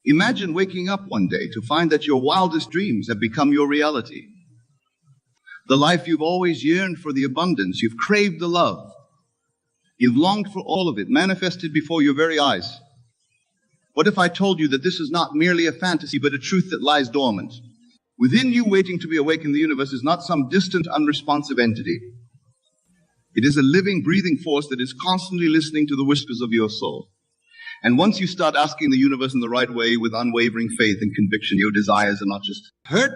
Imagine waking up one day to find that your wildest dreams have become your reality. The life you've always yearned for, the abundance, you've craved the love. You've longed for all of it, manifested before your very eyes. What if I told you that this is not merely a fantasy, but a truth that lies dormant? Within you, waiting to be awakened, the universe is not some distant, unresponsive entity. It is a living, breathing force that is constantly listening to the whispers of your soul. And once you start asking the universe in the right way with unwavering faith and conviction, your desires are not just heard,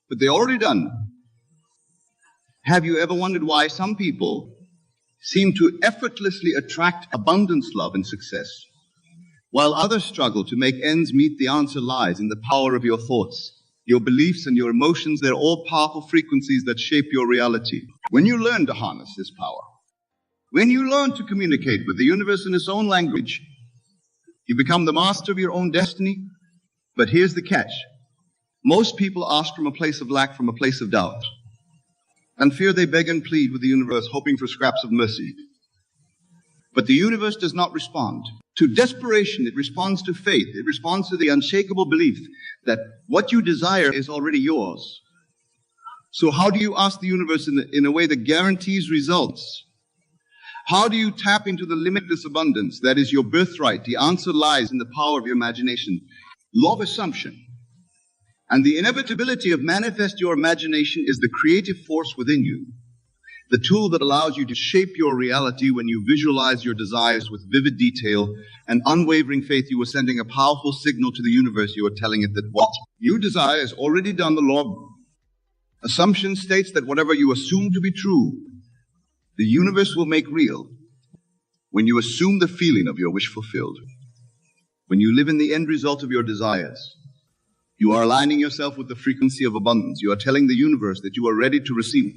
but they're already done. Have you ever wondered why some people seem to effortlessly attract abundance, love, and success, while others struggle to make ends meet? The answer lies in the power of your thoughts, your beliefs, and your emotions. They're all powerful frequencies that shape your reality. When you learn to harness this power, when you learn to communicate with the universe in its own language, you become the master of your own destiny. But here's the catch. Most people ask from a place of lack, from a place of doubt. And fear, they beg and plead with the universe, hoping for scraps of mercy. But the universe does not respond to desperation. It responds to faith. It responds to the unshakable belief that what you desire is already yours. So how do you ask the universe in a way that guarantees results? How do you tap into the limitless abundance that is your birthright? The answer lies in the power of your imagination. Law of assumption and the inevitability of manifest your imagination is the creative force within you, the tool that allows you to shape your reality. When you visualize your desires with vivid detail and unwavering faith, you are sending a powerful signal to the universe. You are telling it that what you desire is already done. The law of assumption states that whatever you assume to be true, the universe will make real. When you assume the feeling of your wish fulfilled, when you live in the end result of your desires, you are aligning yourself with the frequency of abundance. You are telling the universe that you are ready to receive,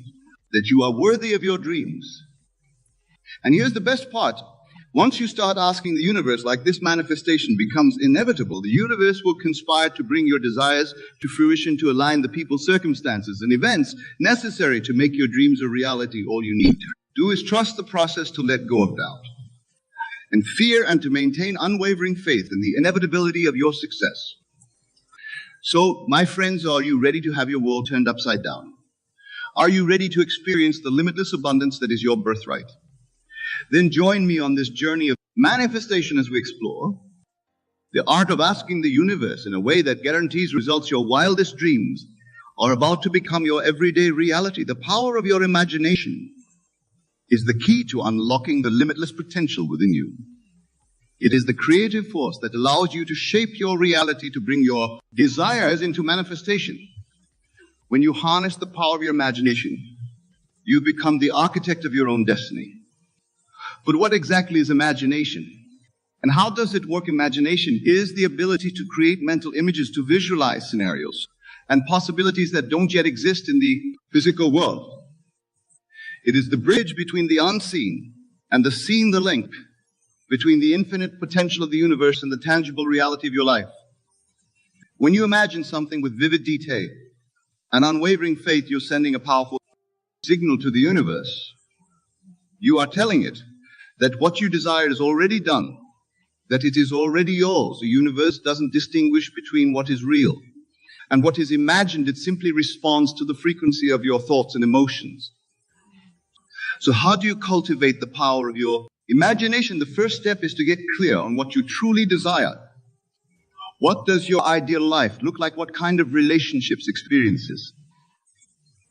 that you are worthy of your dreams. And here's the best part. Once you start asking the universe, like this manifestation becomes inevitable, the universe will conspire to bring your desires to fruition, to align the people, circumstances, and events necessary to make your dreams a reality. All you need to do is trust the process, to let go of doubt and fear, and to maintain unwavering faith in the inevitability of your success. So, my friends, are you ready to have your world turned upside down? Are you ready to experience the limitless abundance that is your birthright? Then join me on this journey of manifestation as we explore the art of asking the universe in a way that guarantees results. Your wildest dreams are about to become your everyday reality. The power of your imagination is the key to unlocking the limitless potential within you. It is the creative force that allows you to shape your reality, to bring your desires into manifestation. When you harness the power of your imagination, you become the architect of your own destiny. But what exactly is imagination? And how does it work? Imagination is the ability to create mental images, to visualize scenarios and possibilities that don't yet exist in the physical world. It is the bridge between the unseen and the seen, the link between the infinite potential of the universe and the tangible reality of your life. When you imagine something with vivid detail and unwavering faith, you're sending a powerful signal to the universe. You are telling it that what you desire is already done, that it is already yours. The universe doesn't distinguish between what is real and what is imagined. It simply responds to the frequency of your thoughts and emotions. So how do you cultivate the power of your imagination? The first step is to get clear on what you truly desire. What does your ideal life look like? What kind of relationships, experiences,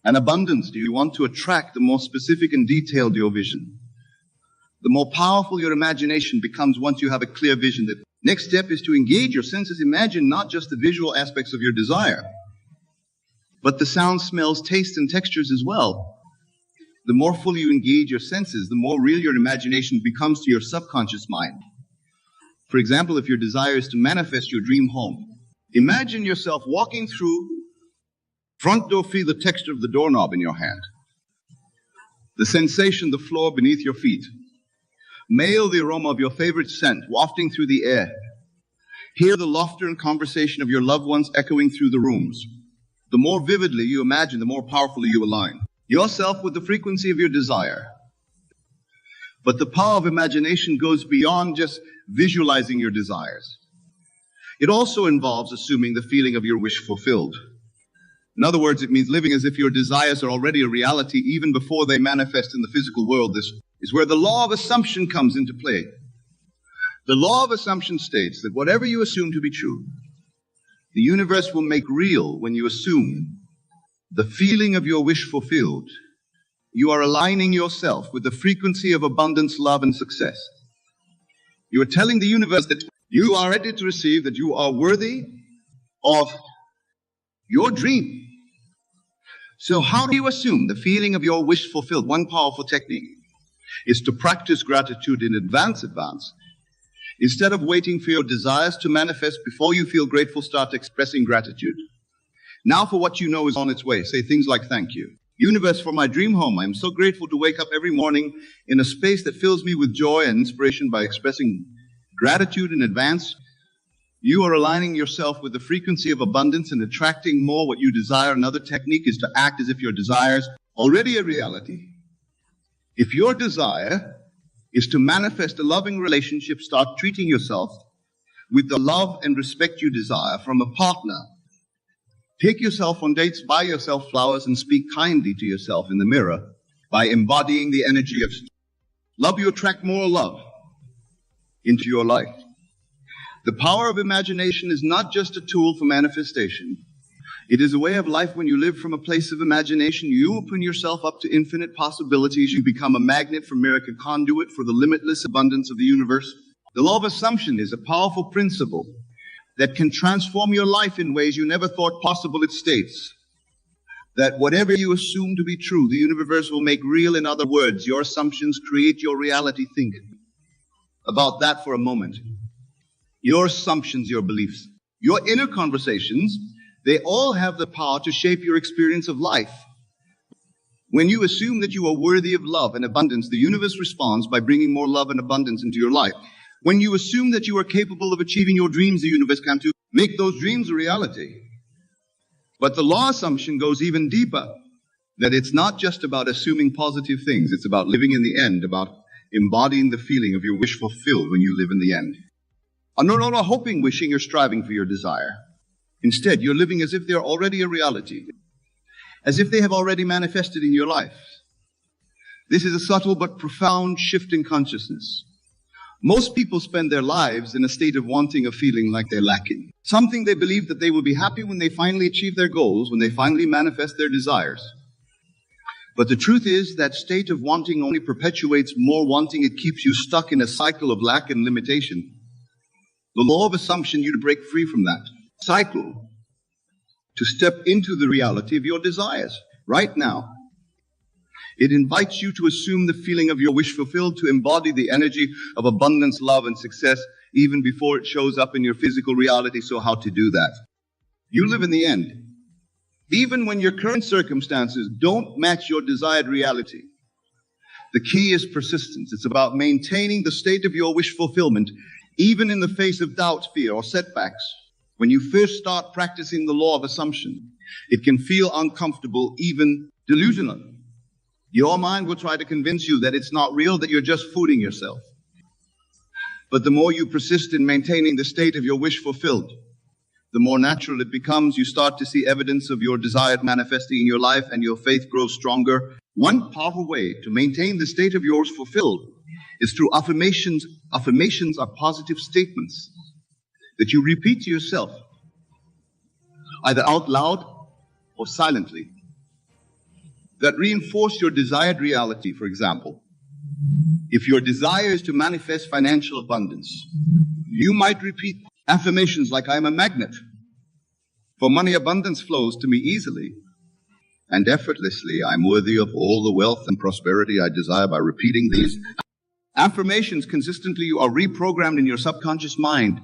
and abundance do you want to attract? The more specific and detailed your vision, the more powerful your imagination becomes once you have a clear vision. The next step is to engage your senses. Imagine not just the visual aspects of your desire, but the sounds, smells, tastes, and textures as well. The more fully you engage your senses, the more real your imagination becomes to your subconscious mind. For example, if your desire is to manifest your dream home, imagine yourself walking through front door, feel the texture of the doorknob in your hand, the sensation, the floor beneath your feet. Mail the aroma of your favorite scent wafting through the air. Hear the laughter and conversation of your loved ones echoing through the rooms. The more vividly you imagine, the more powerfully you align yourself with the frequency of your desire. But the power of imagination goes beyond just visualizing your desires. It also involves assuming the feeling of your wish fulfilled. In other words, it means living as if your desires are already a reality even before they manifest in the physical world. This is where the law of assumption comes into play. The law of assumption states that whatever you assume to be true, the universe will make real when you assume the feeling of your wish fulfilled. You are aligning yourself with the frequency of abundance, love, and success. You are telling the universe that you are ready to receive, that you are worthy of your dream. So how do you assume the feeling of your wish fulfilled? One powerful technique is to practice gratitude in advance. Instead of waiting for your desires to manifest before you feel grateful, start expressing gratitude. Now for what you know is on its way. Say things like, thank you, universe, for my dream home. I am so grateful to wake up every morning in a space that fills me with joy and inspiration. By expressing gratitude in advance, you are aligning yourself with the frequency of abundance and attracting more what you desire. Another technique is to act as if your desires are already a reality. If your desire is to manifest a loving relationship, start treating yourself with the love and respect you desire from a partner. Take yourself on dates, buy yourself flowers, and speak kindly to yourself in the mirror. By embodying the energy of love, you attract more love into your life. The power of imagination is not just a tool for manifestation. It is a way of life. When you live from a place of imagination, you open yourself up to infinite possibilities. You become a magnet for miracle, conduit for the limitless abundance of the universe. The law of assumption is a powerful principle that can transform your life in ways you never thought possible. It states that whatever you assume to be true, the universe will make real. In other words, your assumptions create your reality. Think about that for a moment. Your assumptions, your beliefs, your inner conversations, they all have the power to shape your experience of life. When you assume that you are worthy of love and abundance, the universe responds by bringing more love and abundance into your life. When you assume that you are capable of achieving your dreams, the universe can to make those dreams a reality. But the law assumption goes even deeper, that it's not just about assuming positive things. It's about living in the end, about embodying the feeling of your wish fulfilled when you live in the end. No longer hoping, wishing, or striving for your desire. Instead, you're living as if they're already a reality, as if they have already manifested in your life. This is a subtle but profound shift in consciousness. Most people spend their lives in a state of wanting, of feeling like they're lacking. Something they believe that they will be happy when they finally achieve their goals, when they finally manifest their desires. But the truth is that state of wanting only perpetuates more wanting. It keeps you stuck in a cycle of lack and limitation. The law of assumption you to break free from that cycle, to step into the reality of your desires right now. It invites you to assume the feeling of your wish fulfilled, to embody the energy of abundance, love, and success even before it shows up in your physical reality. So how to do that? You live in the end. Even when your current circumstances don't match your desired reality, the key is persistence. It's about maintaining the state of your wish fulfillment even in the face of doubt, fear, or setbacks. When you first start practicing the law of assumption, it can feel uncomfortable, even delusional. Your mind will try to convince you that it's not real, that you're just fooling yourself. But the more you persist in maintaining the state of your wish fulfilled, the more natural it becomes. You start to see evidence of your desired manifesting in your life, and your faith grows stronger. One powerful way to maintain the state of yours fulfilled is through affirmations. Affirmations are positive statements that you repeat to yourself, either out loud or silently, that reinforce your desired reality. For example, if your desire is to manifest financial abundance, you might repeat affirmations like, I am a magnet for money. Abundance flows to me easily and effortlessly. I'm worthy of all the wealth and prosperity I desire. By repeating these affirmations consistently, you are reprogrammed in your subconscious mind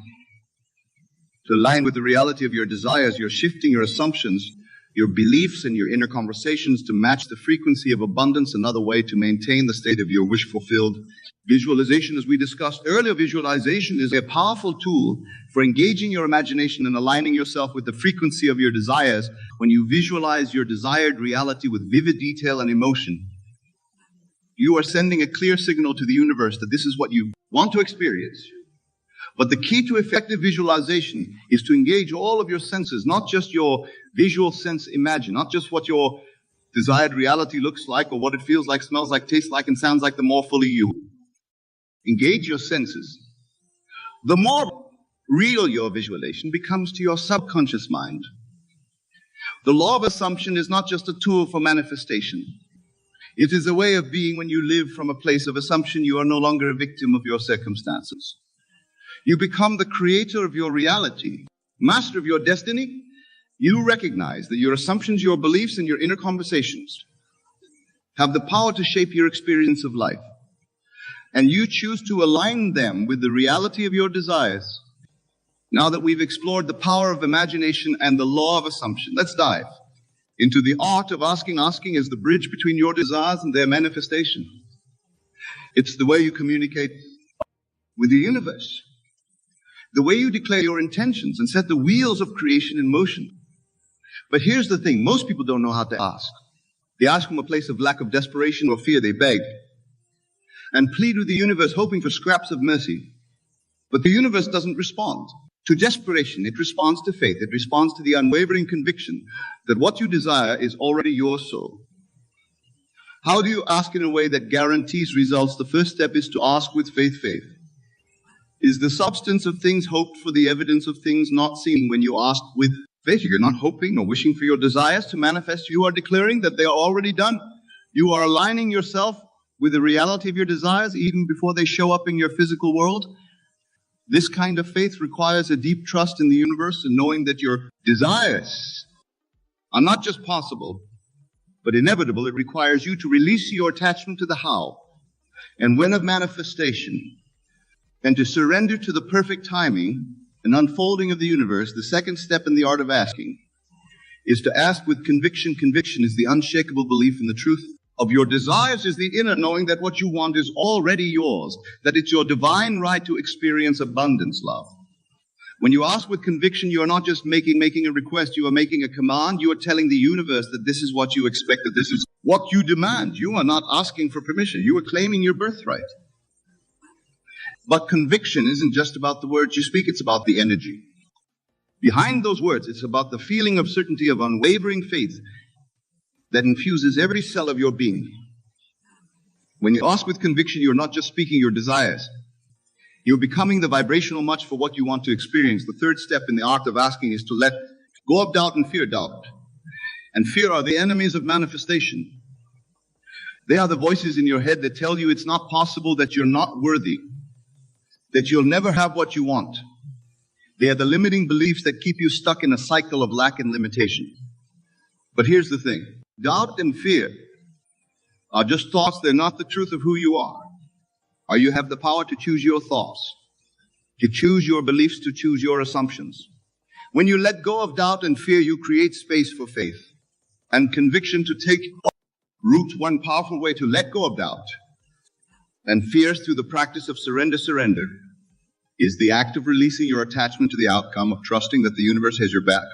to align with the reality of your desires. You're shifting your assumptions, your beliefs, and your inner conversations to match the frequency of abundance. Another way to maintain the state of your wish fulfilled. Visualization, as we discussed earlier, visualization is a powerful tool for engaging your imagination and aligning yourself with the frequency of your desires. When you visualize your desired reality with vivid detail and emotion, you are sending a clear signal to the universe that this is what you want to experience. But the key to effective visualization is to engage all of your senses, not just your visual sense imagine, not just what your desired reality looks like or what it feels like, smells like, tastes like, and sounds like, the more fully you engage your senses. The more real your visualization becomes to your subconscious mind. The law of assumption is not just a tool for manifestation. It is a way of being. When you live from a place of assumption, you are no longer a victim of your circumstances. You become the creator of your reality, master of your destiny. You recognize that your assumptions, your beliefs, and your inner conversations have the power to shape your experience of life. And you choose to align them with the reality of your desires. Now that we've explored the power of imagination and the law of assumption, let's dive into the art of asking. Asking is the bridge between your desires and their manifestation. It's the way you communicate with the universe, the way you declare your intentions and set the wheels of creation in motion. But here's the thing, most people don't know how to ask. They ask from a place of lack of desperation or fear. They beg and plead with the universe, hoping for scraps of mercy. But the universe doesn't respond to desperation. It responds to faith. It responds to the unwavering conviction that what you desire is already yours. So how do you ask in a way that guarantees results? The first step is to ask with faith. Faith is the substance of things hoped for, the evidence of things not seen. When you ask with faith, you're not hoping or wishing for your desires to manifest. You are declaring that they are already done. You are aligning yourself with the reality of your desires even before they show up in your physical world. This kind of faith requires a deep trust in the universe and knowing that your desires are not just possible, but inevitable. It requires you to release your attachment to the how and when of manifestation and to surrender to the perfect timing and unfolding of the universe. The second step in the art of asking is to ask with conviction. Conviction is the unshakable belief in the truth of your desires, is the inner knowing that what you want is already yours, that it's your divine right to experience abundance, love. When you ask with conviction, you are not just making a request, you are making a command. You are telling the universe that this is what you expect, that this is what you demand. You are not asking for permission. You are claiming your birthright. But conviction isn't just about the words you speak, it's about the energy behind those words. It's about the feeling of certainty, of unwavering faith that infuses every cell of your being. When you ask with conviction, you're not just speaking your desires. You're becoming the vibrational match for what you want to experience. The third step in the art of asking is to let go of doubt and fear. Doubt and fear are the enemies of manifestation. They are the voices in your head that tell you it's not possible, that you're not worthy, that you'll never have what you want. They are the limiting beliefs that keep you stuck in a cycle of lack and limitation. But here's the thing. Doubt and fear are just thoughts. They're not the truth of who you are. Or you have the power to choose your thoughts, to choose your beliefs, to choose your assumptions. When you let go of doubt and fear, you create space for faith and conviction to take root. One powerful way to let go of doubt and fears through the practice of surrender is the act of releasing your attachment to the outcome, of trusting that the universe has your back.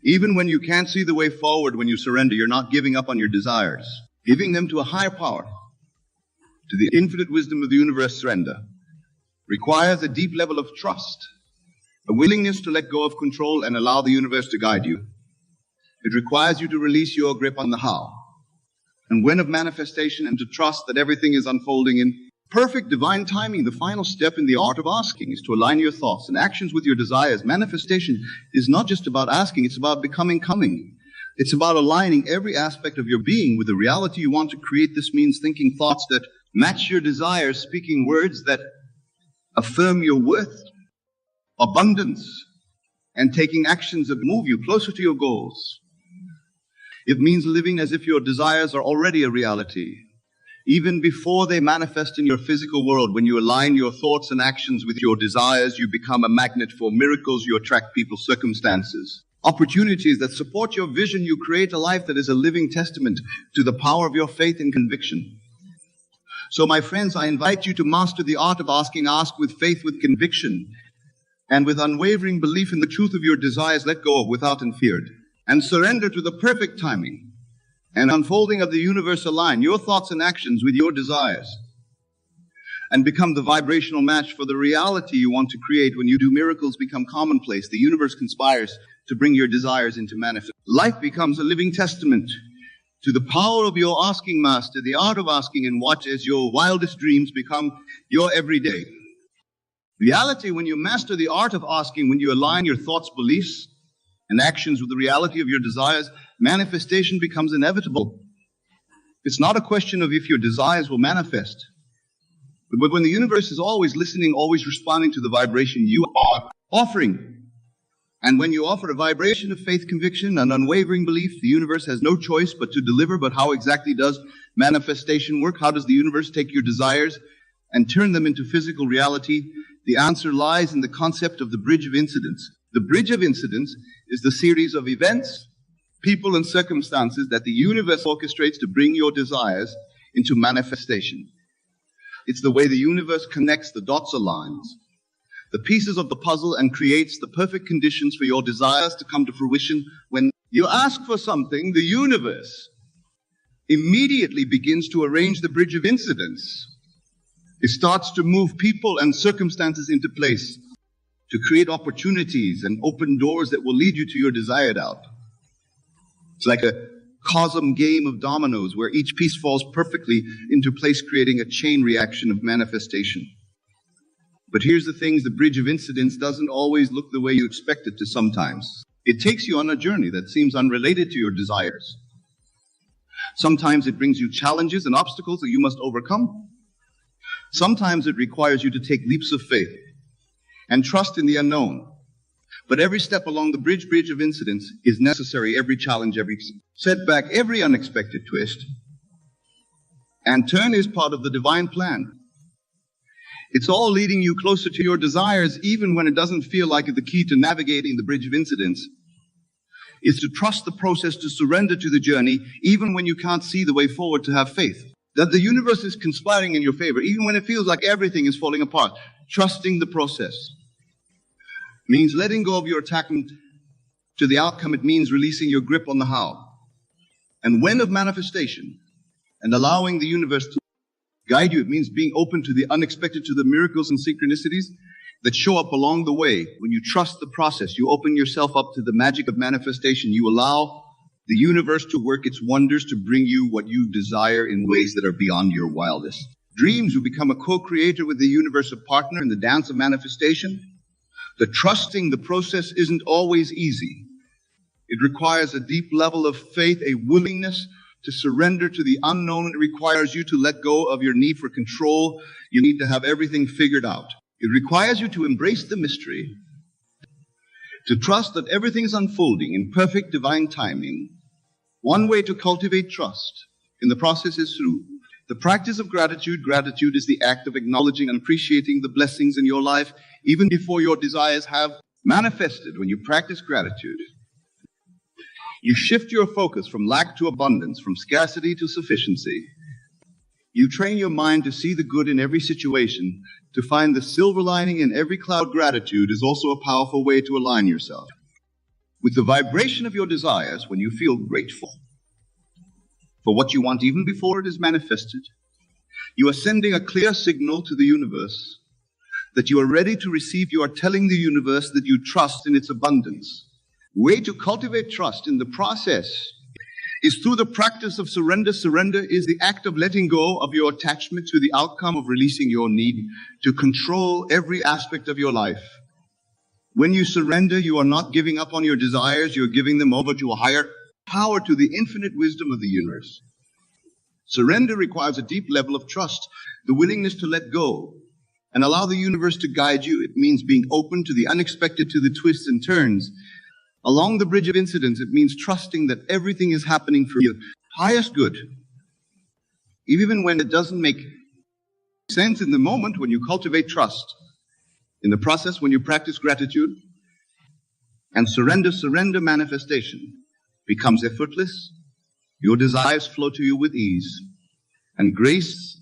Even when you can't see the way forward, when you surrender, you're not giving up on your desires, giving them to a higher power, to the infinite wisdom of the universe. Surrender requires a deep level of trust, a willingness to let go of control and allow the universe to guide you. It requires you to release your grip on the how and when of manifestation, and to trust that everything is unfolding in perfect divine timing. The final step in the art of asking is to align your thoughts and actions with your desires. Manifestation is not just about asking, it's about becoming coming. It's about aligning every aspect of your being with the reality you want to create. This means thinking thoughts that match your desires, speaking words that affirm your worth, abundance, and taking actions that move you closer to your goals. It means living as if your desires are already a reality, even before they manifest in your physical world. When you align your thoughts and actions with your desires, you become a magnet for miracles. You attract people, circumstances, opportunities that support your vision. You create a life that is a living testament to the power of your faith and conviction. So, my friends, I invite you to master the art of asking. Ask with faith, with conviction, and with unwavering belief in the truth of your desires. Let go of without and feared, and surrender to the perfect timing and unfolding of the universe. Align your thoughts and actions with your desires. and become the vibrational match for the reality you want to create. When you do, miracles become commonplace. The universe conspires to bring your desires into manifest. Life becomes a living testament to the power of your asking master, the art of asking, and watch as your wildest dreams become your everyday reality. When you master the art of asking, when you align your thoughts, beliefs, and actions with the reality of your desires, manifestation becomes inevitable. It's not a question of if your desires will manifest, but when the universe is always listening, always responding to the vibration you are offering. And when you offer a vibration of faith, conviction, and unwavering belief, the universe has no choice but to deliver. But how exactly does manifestation work? How does the universe take your desires and turn them into physical reality? The answer lies in the concept of the bridge of incidents. The bridge of incidents is the series of events, people, and circumstances that the universe orchestrates to bring your desires into manifestation. It's the way the universe connects the dots, aligns the pieces of the puzzle, and creates the perfect conditions for your desires to come to fruition. When you ask for something, the universe immediately begins to arrange the bridge of incidents. It starts to move people and circumstances into place to create opportunities and open doors that will lead you to your desired out. It's like a cosm game of dominoes where each piece falls perfectly into place, creating a chain reaction of manifestation. But here's the thing, the bridge of incidents doesn't always look the way you expect it to sometimes. It takes you on a journey that seems unrelated to your desires. Sometimes it brings you challenges and obstacles that you must overcome. Sometimes it requires you to take leaps of faith and trust in the unknown. But every step along the bridge of incidents is necessary. Every challenge, every setback, every unexpected twist and turn is part of the divine plan. It's all leading you closer to your desires, even when it doesn't feel like it. The key to navigating the bridge of incidents is to trust the process, to surrender to the journey, even when you can't see the way forward, to have faith that the universe is conspiring in your favor, even when it feels like everything is falling apart. Trusting the process means letting go of your attachment to the outcome. It means releasing your grip on the how and when of manifestation and allowing the universe to guide you. It means being open to the unexpected, to the miracles and synchronicities that show up along the way. When you trust the process, you open yourself up to the magic of manifestation. You allow the universe to work its wonders to bring you what you desire in ways that are beyond your wildest dreams. You become a co-creator with the universe, a partner in the dance of manifestation. The trusting the process isn't always easy. It requires a deep level of faith, a willingness to surrender to the unknown. It requires you to let go of your need for control. You need to have everything figured out. It requires you to embrace the mystery, to trust that everything is unfolding in perfect divine timing. One way to cultivate trust in the process is through the practice of gratitude. Gratitude is the act of acknowledging and appreciating the blessings in your life, even before your desires have manifested. When you practice gratitude, you shift your focus from lack to abundance, from scarcity to sufficiency. You train your mind to see the good in every situation, to find the silver lining in every cloud. Gratitude is also a powerful way to align yourself with the vibration of your desires. When you feel grateful for what you want even before it is manifested, you are sending a clear signal to the universe that you are ready to receive. You are telling the universe that you trust in its abundance. Way to cultivate trust in the process is through the practice of surrender. Surrender is the act of letting go of your attachment to the outcome, of releasing your need to control every aspect of your life. When you surrender, you are not giving up on your desires. You're giving them over to a higher power, to the infinite wisdom of the universe. Surrender requires a deep level of trust, the willingness to let go and allow the universe to guide you. It means being open to the unexpected, to the twists and turns along the bridge of incidents. It means trusting that everything is happening for your highest good, even when it doesn't make sense in the moment. When you cultivate trust in the process, when you practice gratitude and surrender, manifestation becomes effortless. Your desires flow to you with ease and grace,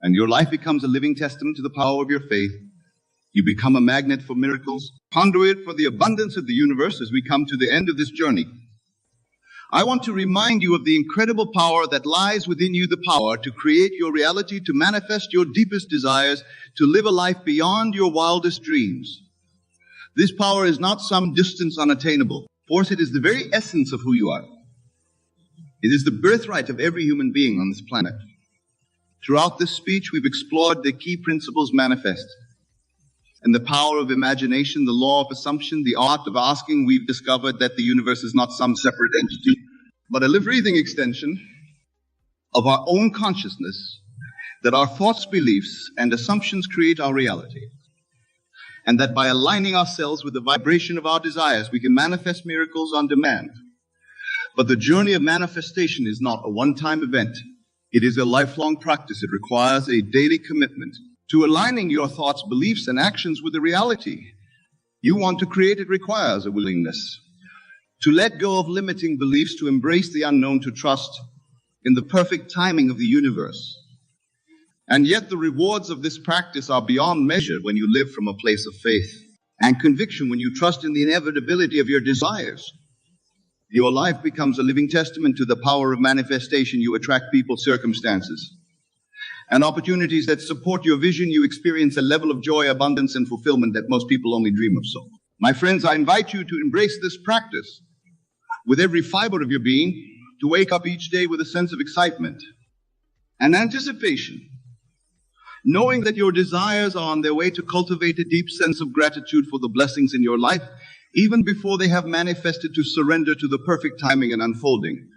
and your life becomes a living testament to the power of your faith. You become a magnet for miracles, conduit for the abundance of the universe. As we come to the end of this journey, I want to remind you of the incredible power that lies within you, the power to create your reality, to manifest your deepest desires, to live a life beyond your wildest dreams. This power is not some distance unattainable force. It is the very essence of who you are. It is the birthright of every human being on this planet. Throughout this speech, we've explored the key principles manifest. And the power of imagination, the law of assumption, the art of asking. We've discovered that the universe is not some separate entity, but a living extension of our own consciousness, that our thoughts, beliefs, and assumptions create our reality. And that by aligning ourselves with the vibration of our desires, we can manifest miracles on demand. But the journey of manifestation is not a one-time event. It is a lifelong practice. It requires a daily commitment to aligning your thoughts, beliefs, and actions with the reality you want to create. It requires a willingness to let go of limiting beliefs, to embrace the unknown, to trust in the perfect timing of the universe. And yet the rewards of this practice are beyond measure when you live from a place of faith and conviction, when you trust in the inevitability of your desires. Your life becomes a living testament to the power of manifestation. You attract people, circumstances, and opportunities that support your vision. You experience a level of joy, abundance, and fulfillment that most people only dream of. So, my friends, I invite you to embrace this practice with every fiber of your being, to wake up each day with a sense of excitement and anticipation, knowing that your desires are on their way to cultivate a deep sense of gratitude for the blessings in your life, even before they have manifested, to surrender to the perfect timing and unfolding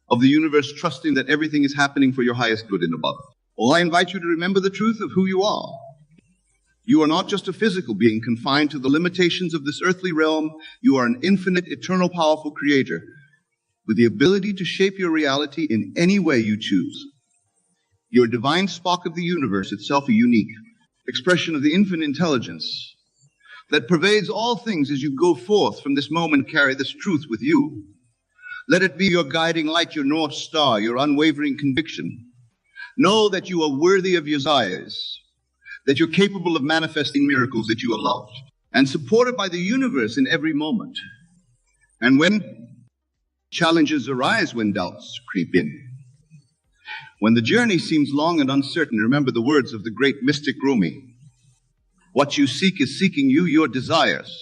of the universe, trusting that everything is happening for your highest good and above. Well, I invite you to remember the truth of who you are. You are not just a physical being confined to the limitations of this earthly realm. You are an infinite, eternal, powerful creator with the ability to shape your reality in any way you choose. You're a divine spark of the universe itself, a unique expression of the infinite intelligence that pervades all things. As you go forth from this moment, carry this truth with you. Let it be your guiding light, your North Star, your unwavering conviction. Know that you are worthy of your desires, that you're capable of manifesting miracles, that you are loved and supported by the universe in every moment. And when challenges arise, when doubts creep in, when the journey seems long and uncertain, remember the words of the great mystic Rumi. What you seek is seeking you. Your desires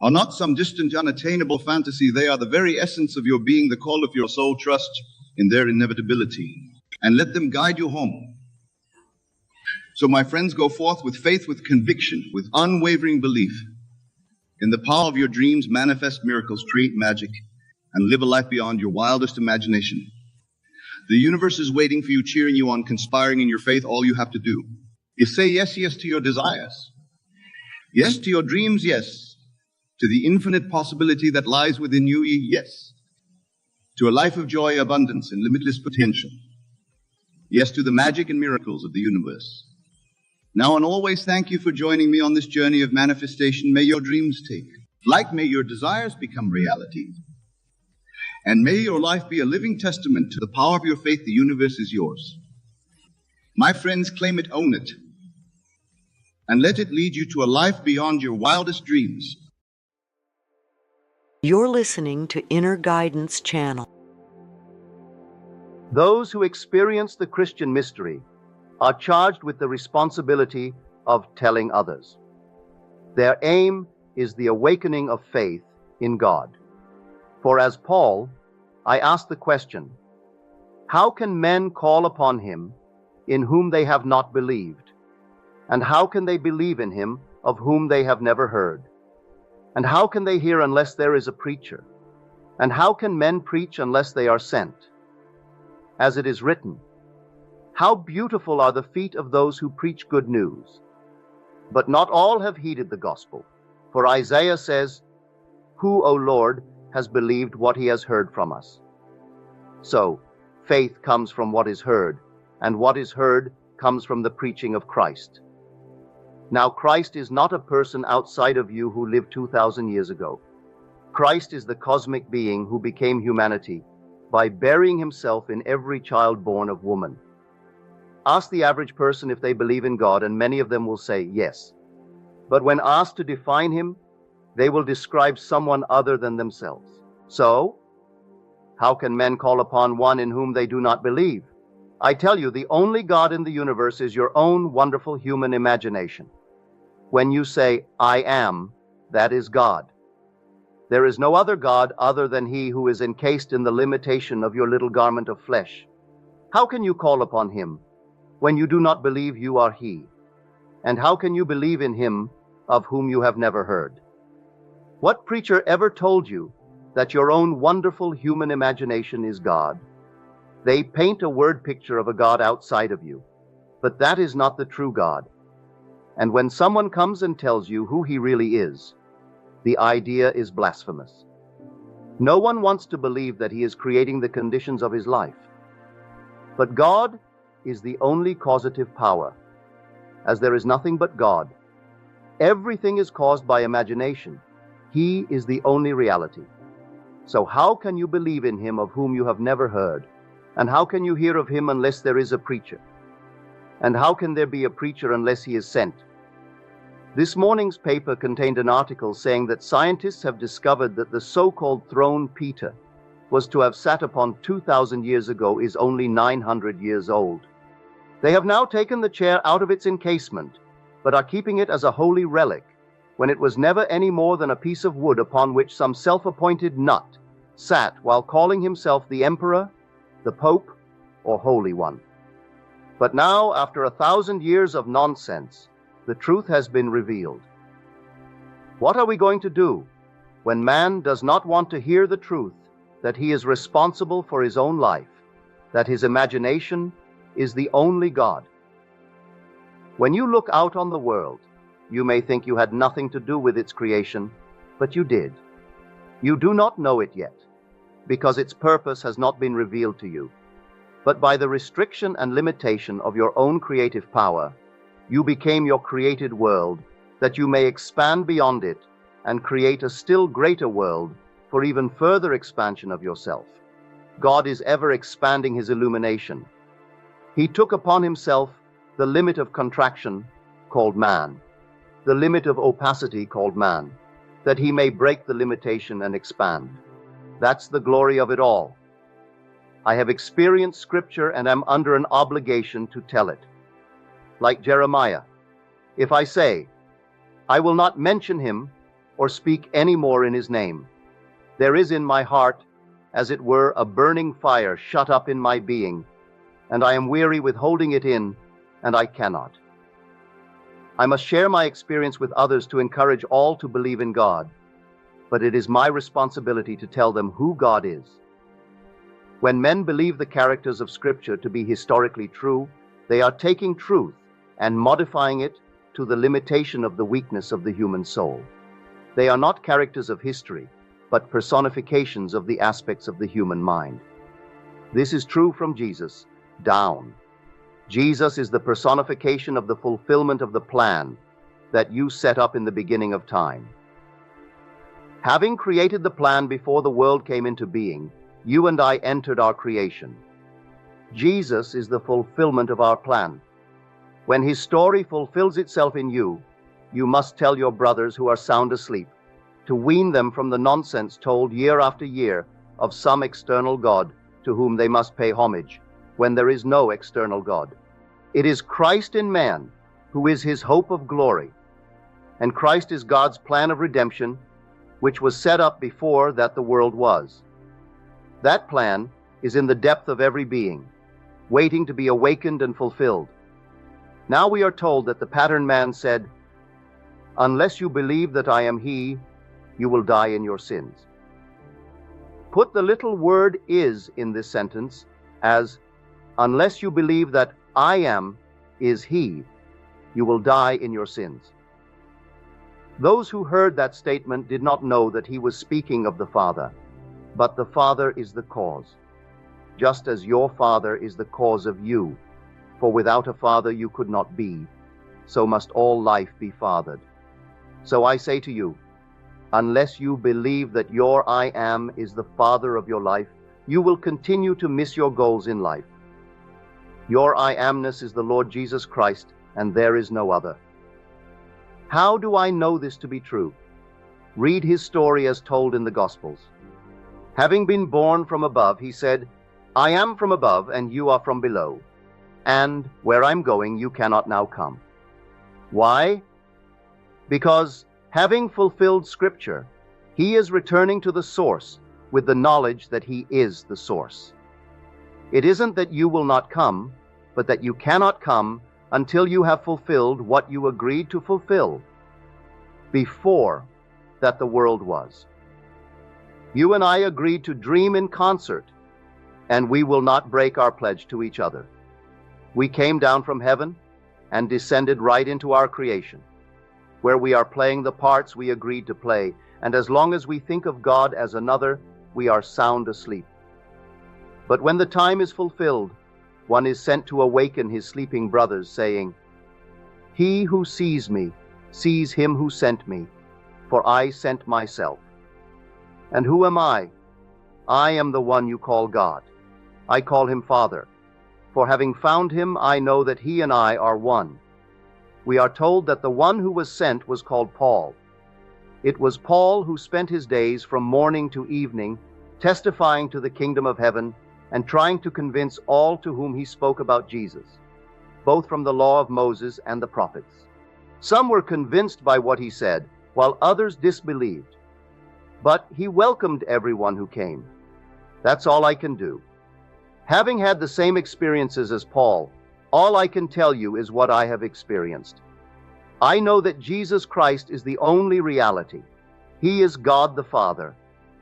are not some distant, unattainable fantasy. They are the very essence of your being, the call of your soul. Trust in their inevitability and let them guide you home. So, my friends, go forth with faith, with conviction, with unwavering belief in the power of your dreams. Manifest miracles, create magic, and live a life beyond your wildest imagination. The universe is waiting for you, cheering you on, conspiring in your faith. All you have to do is say yes, yes to your desires. Yes to your dreams, yes to the infinite possibility that lies within you, yes to a life of joy, abundance, and limitless potential. Yes to the magic and miracles of the universe. Now and always, thank you for joining me on this journey of manifestation. May your dreams take flight, may your desires become reality, and may your life be a living testament to the power of your faith. The universe is yours. My friends, claim it, own it, and let it lead you to a life beyond your wildest dreams. You're listening to Inner Guidance Channel. Those who experience the Christian mystery are charged with the responsibility of telling others. Their aim is the awakening of faith in God. For as Paul, I ask the question, how can men call upon him in whom they have not believed? And how can they believe in him of whom they have never heard? And how can they hear unless there is a preacher? And how can men preach unless they are sent? As it is written, how beautiful are the feet of those who preach good news. But not all have heeded the gospel. For Isaiah says, who, O Lord, has believed what he has heard from us? So, faith comes from what is heard, and what is heard comes from the preaching of Christ. Now, Christ is not a person outside of you who lived 2,000 years ago. Christ is the cosmic being who became humanity by burying himself in every child born of woman. Ask the average person if they believe in God, and many of them will say yes. But when asked to define him, they will describe someone other than themselves. So, How can men call upon one in whom they do not believe? I tell you, the only God in the universe is your own wonderful human imagination. When you say, I am, that is God. There is no other God other than he who is encased in the limitation of your little garment of flesh. How can you call upon him when you do not believe you are he? And how can you believe in him of whom you have never heard? What preacher ever told you that your own wonderful human imagination is God? They paint a word picture of a God outside of you, but that is not the true God. And when someone comes and tells you who he really is, the idea is blasphemous. No one wants to believe that he is creating the conditions of his life. But God is the only causative power, as there is nothing but God. Everything is caused by imagination. He is the only reality. So how can you believe in him of whom you have never heard? And how can you hear of him unless there is a preacher? And how can there be a preacher unless he is sent? This morning's paper contained an article saying that scientists have discovered that the so-called throne Peter was to have sat upon 2,000 years ago is only 900 years old. They have now taken the chair out of its encasement, but are keeping it as a holy relic, when it was never any more than a piece of wood upon which some self-appointed nut sat while calling himself the Emperor, the Pope, or Holy One. But now, after 1,000 years of nonsense, the truth has been revealed. What are we going to do when man does not want to hear the truth that he is responsible for his own life, that his imagination is the only God? When you look out on the world, you may think you had nothing to do with its creation, but you did. You do not know it yet, because its purpose has not been revealed to you. But by the restriction and limitation of your own creative power, you became your created world, that you may expand beyond it and create a still greater world for even further expansion of yourself. God is ever expanding his illumination. He took upon himself the limit of contraction called man, the limit of opacity called man, that he may break the limitation and expand. That's the glory of it all. I have experienced Scripture and am under an obligation to tell it. Like Jeremiah, if I say, I will not mention him or speak any more in his name, there is in my heart, as it were, a burning fire shut up in my being, and I am weary with holding it in, and I cannot. I must share my experience with others to encourage all to believe in God, but it is my responsibility to tell them who God is. When men believe the characters of Scripture to be historically true, they are taking truth and modifying it to the limitation of the weakness of the human soul. They are not characters of history, but personifications of the aspects of the human mind. This is true from Jesus down. Jesus is the personification of the fulfillment of the plan that you set up in the beginning of time. Having created the plan before the world came into being, you and I entered our creation. Jesus is the fulfillment of our plan. When his story fulfills itself in you, you must tell your brothers who are sound asleep to wean them from the nonsense told year after year of some external God to whom they must pay homage, when there is no external God. It is Christ in man who is his hope of glory, and Christ is God's plan of redemption, which was set up before that the world was. That plan is in the depth of every being, waiting to be awakened and fulfilled. Now we are told that the pattern man said, "Unless you believe that I am he, you will die in your sins." Put the little word "is" in this sentence as, "Unless you believe that I am is he, you will die in your sins." Those who heard that statement did not know that he was speaking of the Father, but the Father is the cause, just as your Father is the cause of you. For without a father you could not be, so must all life be fathered. So I say to you, unless you believe that your I am is the Father of your life, you will continue to miss your goals in life. Your I amness is the Lord Jesus Christ, and there is no other. How do I know this to be true? Read his story as told in the Gospels. Having been born from above, he said, I am from above, and you are from below. And where I'm going, you cannot now come. Why? Because, having fulfilled Scripture, he is returning to the source with the knowledge that he is the source. It isn't that you will not come, but that you cannot come until you have fulfilled what you agreed to fulfill before that the world was. You and I agreed to dream in concert, and we will not break our pledge to each other. We came down from heaven and descended right into our creation, where we are playing the parts we agreed to play, and as long as we think of God as another, we are sound asleep. But when the time is fulfilled, one is sent to awaken his sleeping brothers, saying, He who sees me sees him who sent me, for I sent myself. And who am I? I am the one you call God. I call him Father. For having found him, I know that he and I are one. We are told that the one who was sent was called Paul. It was Paul who spent his days from morning to evening testifying to the kingdom of heaven and trying to convince all to whom he spoke about Jesus, both from the law of Moses and the prophets. Some were convinced by what he said, while others disbelieved. But he welcomed everyone who came. That's all I can do. Having had the same experiences as Paul, all I can tell you is what I have experienced. I know that Jesus Christ is the only reality. He is God the Father,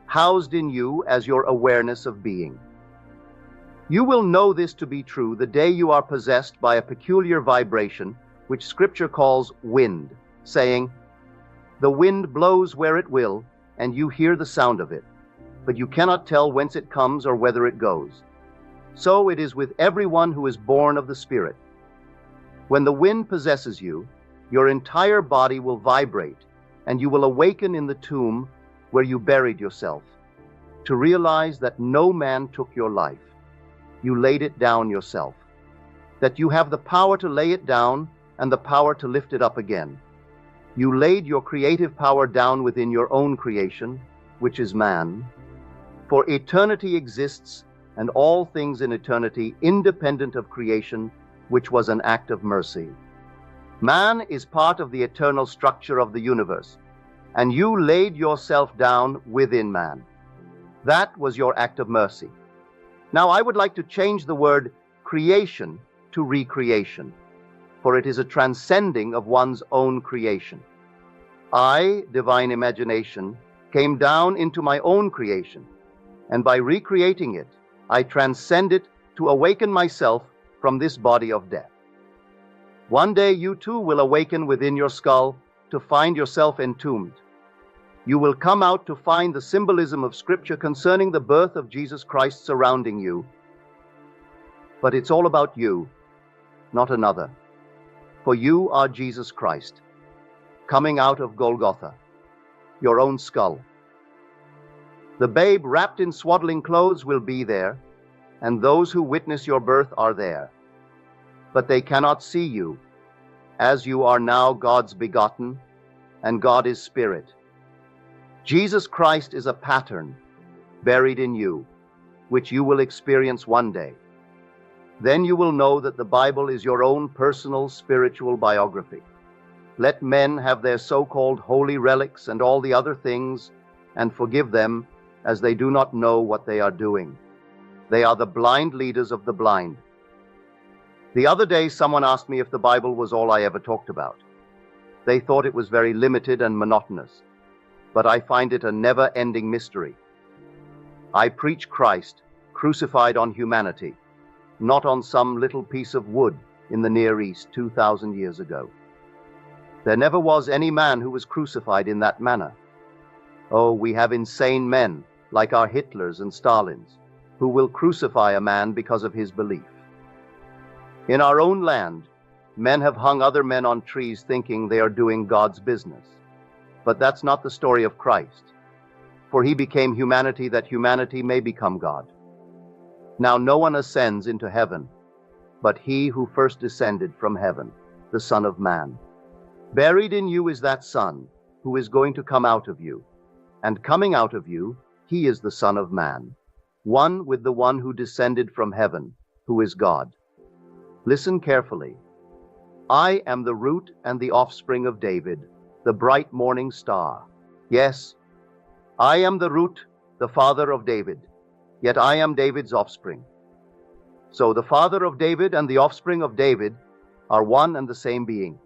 housed in you as your awareness of being. You will know this to be true the day you are possessed by a peculiar vibration, which Scripture calls wind, saying, The wind blows where it will, and you hear the sound of it, but you cannot tell whence it comes or whither it goes. So it is with everyone who is born of the Spirit. When the wind possesses you, your entire body will vibrate, and you will awaken in the tomb where you buried yourself, to realize that no man took your life. You laid it down yourself, that you have the power to lay it down and the power to lift it up again. You laid your creative power down within your own creation, which is man. For eternity exists, and all things in eternity independent of creation, which was an act of mercy. Man is part of the eternal structure of the universe, and you laid yourself down within man. That was your act of mercy. Now I would like to change the word creation to recreation, for it is a transcending of one's own creation. I, divine imagination, came down into my own creation, and by recreating it, I transcend it to awaken myself from this body of death. One day you too will awaken within your skull to find yourself entombed. You will come out to find the symbolism of Scripture concerning the birth of Jesus Christ surrounding you. But it's all about you, not another. For you are Jesus Christ, coming out of Golgotha, your own skull. The babe wrapped in swaddling clothes will be there, and those who witness your birth are there. But they cannot see you, as you are now God's begotten, and God is Spirit. Jesus Christ is a pattern buried in you, which you will experience one day. Then you will know that the Bible is your own personal spiritual biography. Let men have their so-called holy relics and all the other things, and forgive them, as they do not know what they are doing. They are the blind leaders of the blind. The other day, someone asked me if the Bible was all I ever talked about. They thought it was very limited and monotonous, but I find it a never-ending mystery. I preach Christ crucified on humanity, not on some little piece of wood in the Near East 2,000 years ago. There never was any man who was crucified in that manner. Oh, we have insane men, like our Hitlers and Stalins, who will crucify a man because of his belief. In our own land, men have hung other men on trees thinking they are doing God's business. But that's not the story of Christ, for he became humanity that humanity may become God. Now no one ascends into heaven, but he who first descended from heaven, the Son of Man. Buried in you is that Son, who is going to come out of you, and coming out of you, he is the Son of Man, one with the one who descended from heaven, who is God. Listen carefully. I am the root and the offspring of David, the bright morning star. Yes, I am the root, the father of David, yet I am David's offspring. So the father of David and the offspring of David are one and the same being.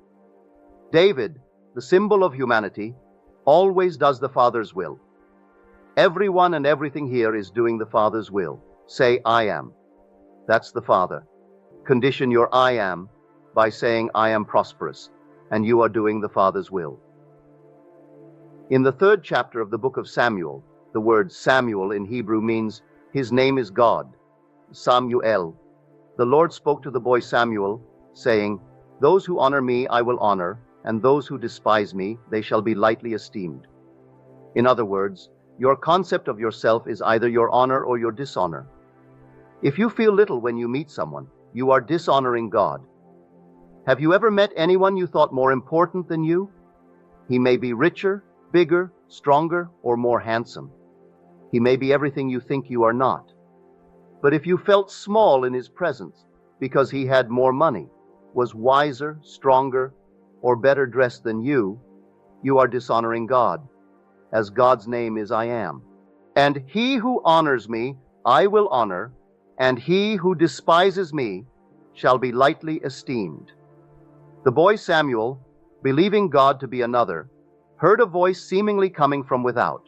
David, the symbol of humanity, always does the Father's will. Everyone and everything here is doing the Father's will. Say, I am. That's the Father. Condition your I am by saying, I am prosperous, and you are doing the Father's will. In the 3rd chapter of the book of Samuel, the word Samuel in Hebrew means his name is God, Samuel. The Lord spoke to the boy Samuel, saying, those who honor me I will honor, and those who despise me they shall be lightly esteemed. In other words, your concept of yourself is either your honor or your dishonor. If you feel little when you meet someone, you are dishonoring God. Have you ever met anyone you thought more important than you? He may be richer, bigger, stronger, or more handsome. He may be everything you think you are not. But if you felt small in his presence because he had more money, was wiser, stronger, or better dressed than you are dishonoring God, as God's name is I am. And he who honors me, I will honor, and he who despises me shall be lightly esteemed. The boy Samuel, believing God to be another, heard a voice seemingly coming from without.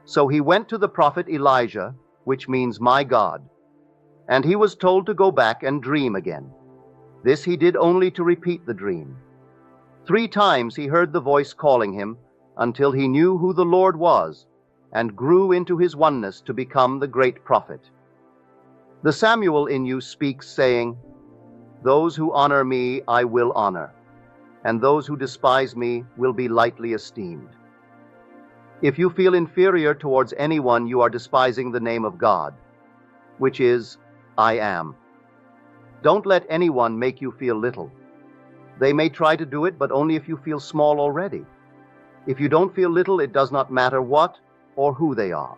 So he went to the prophet Elijah, which means my God, and he was told to go back and dream again. This he did only to repeat the dream. 3 times he heard the voice calling him until he knew who the Lord was and grew into his oneness to become the great prophet. The Samuel in you speaks, saying, those who honor me I will honor, and those who despise me will be lightly esteemed. If you feel inferior towards anyone, you are despising the name of God, which is I am. Don't let anyone make you feel little. They may try to do it, but only if you feel small already. If you don't feel little, it does not matter what or who they are.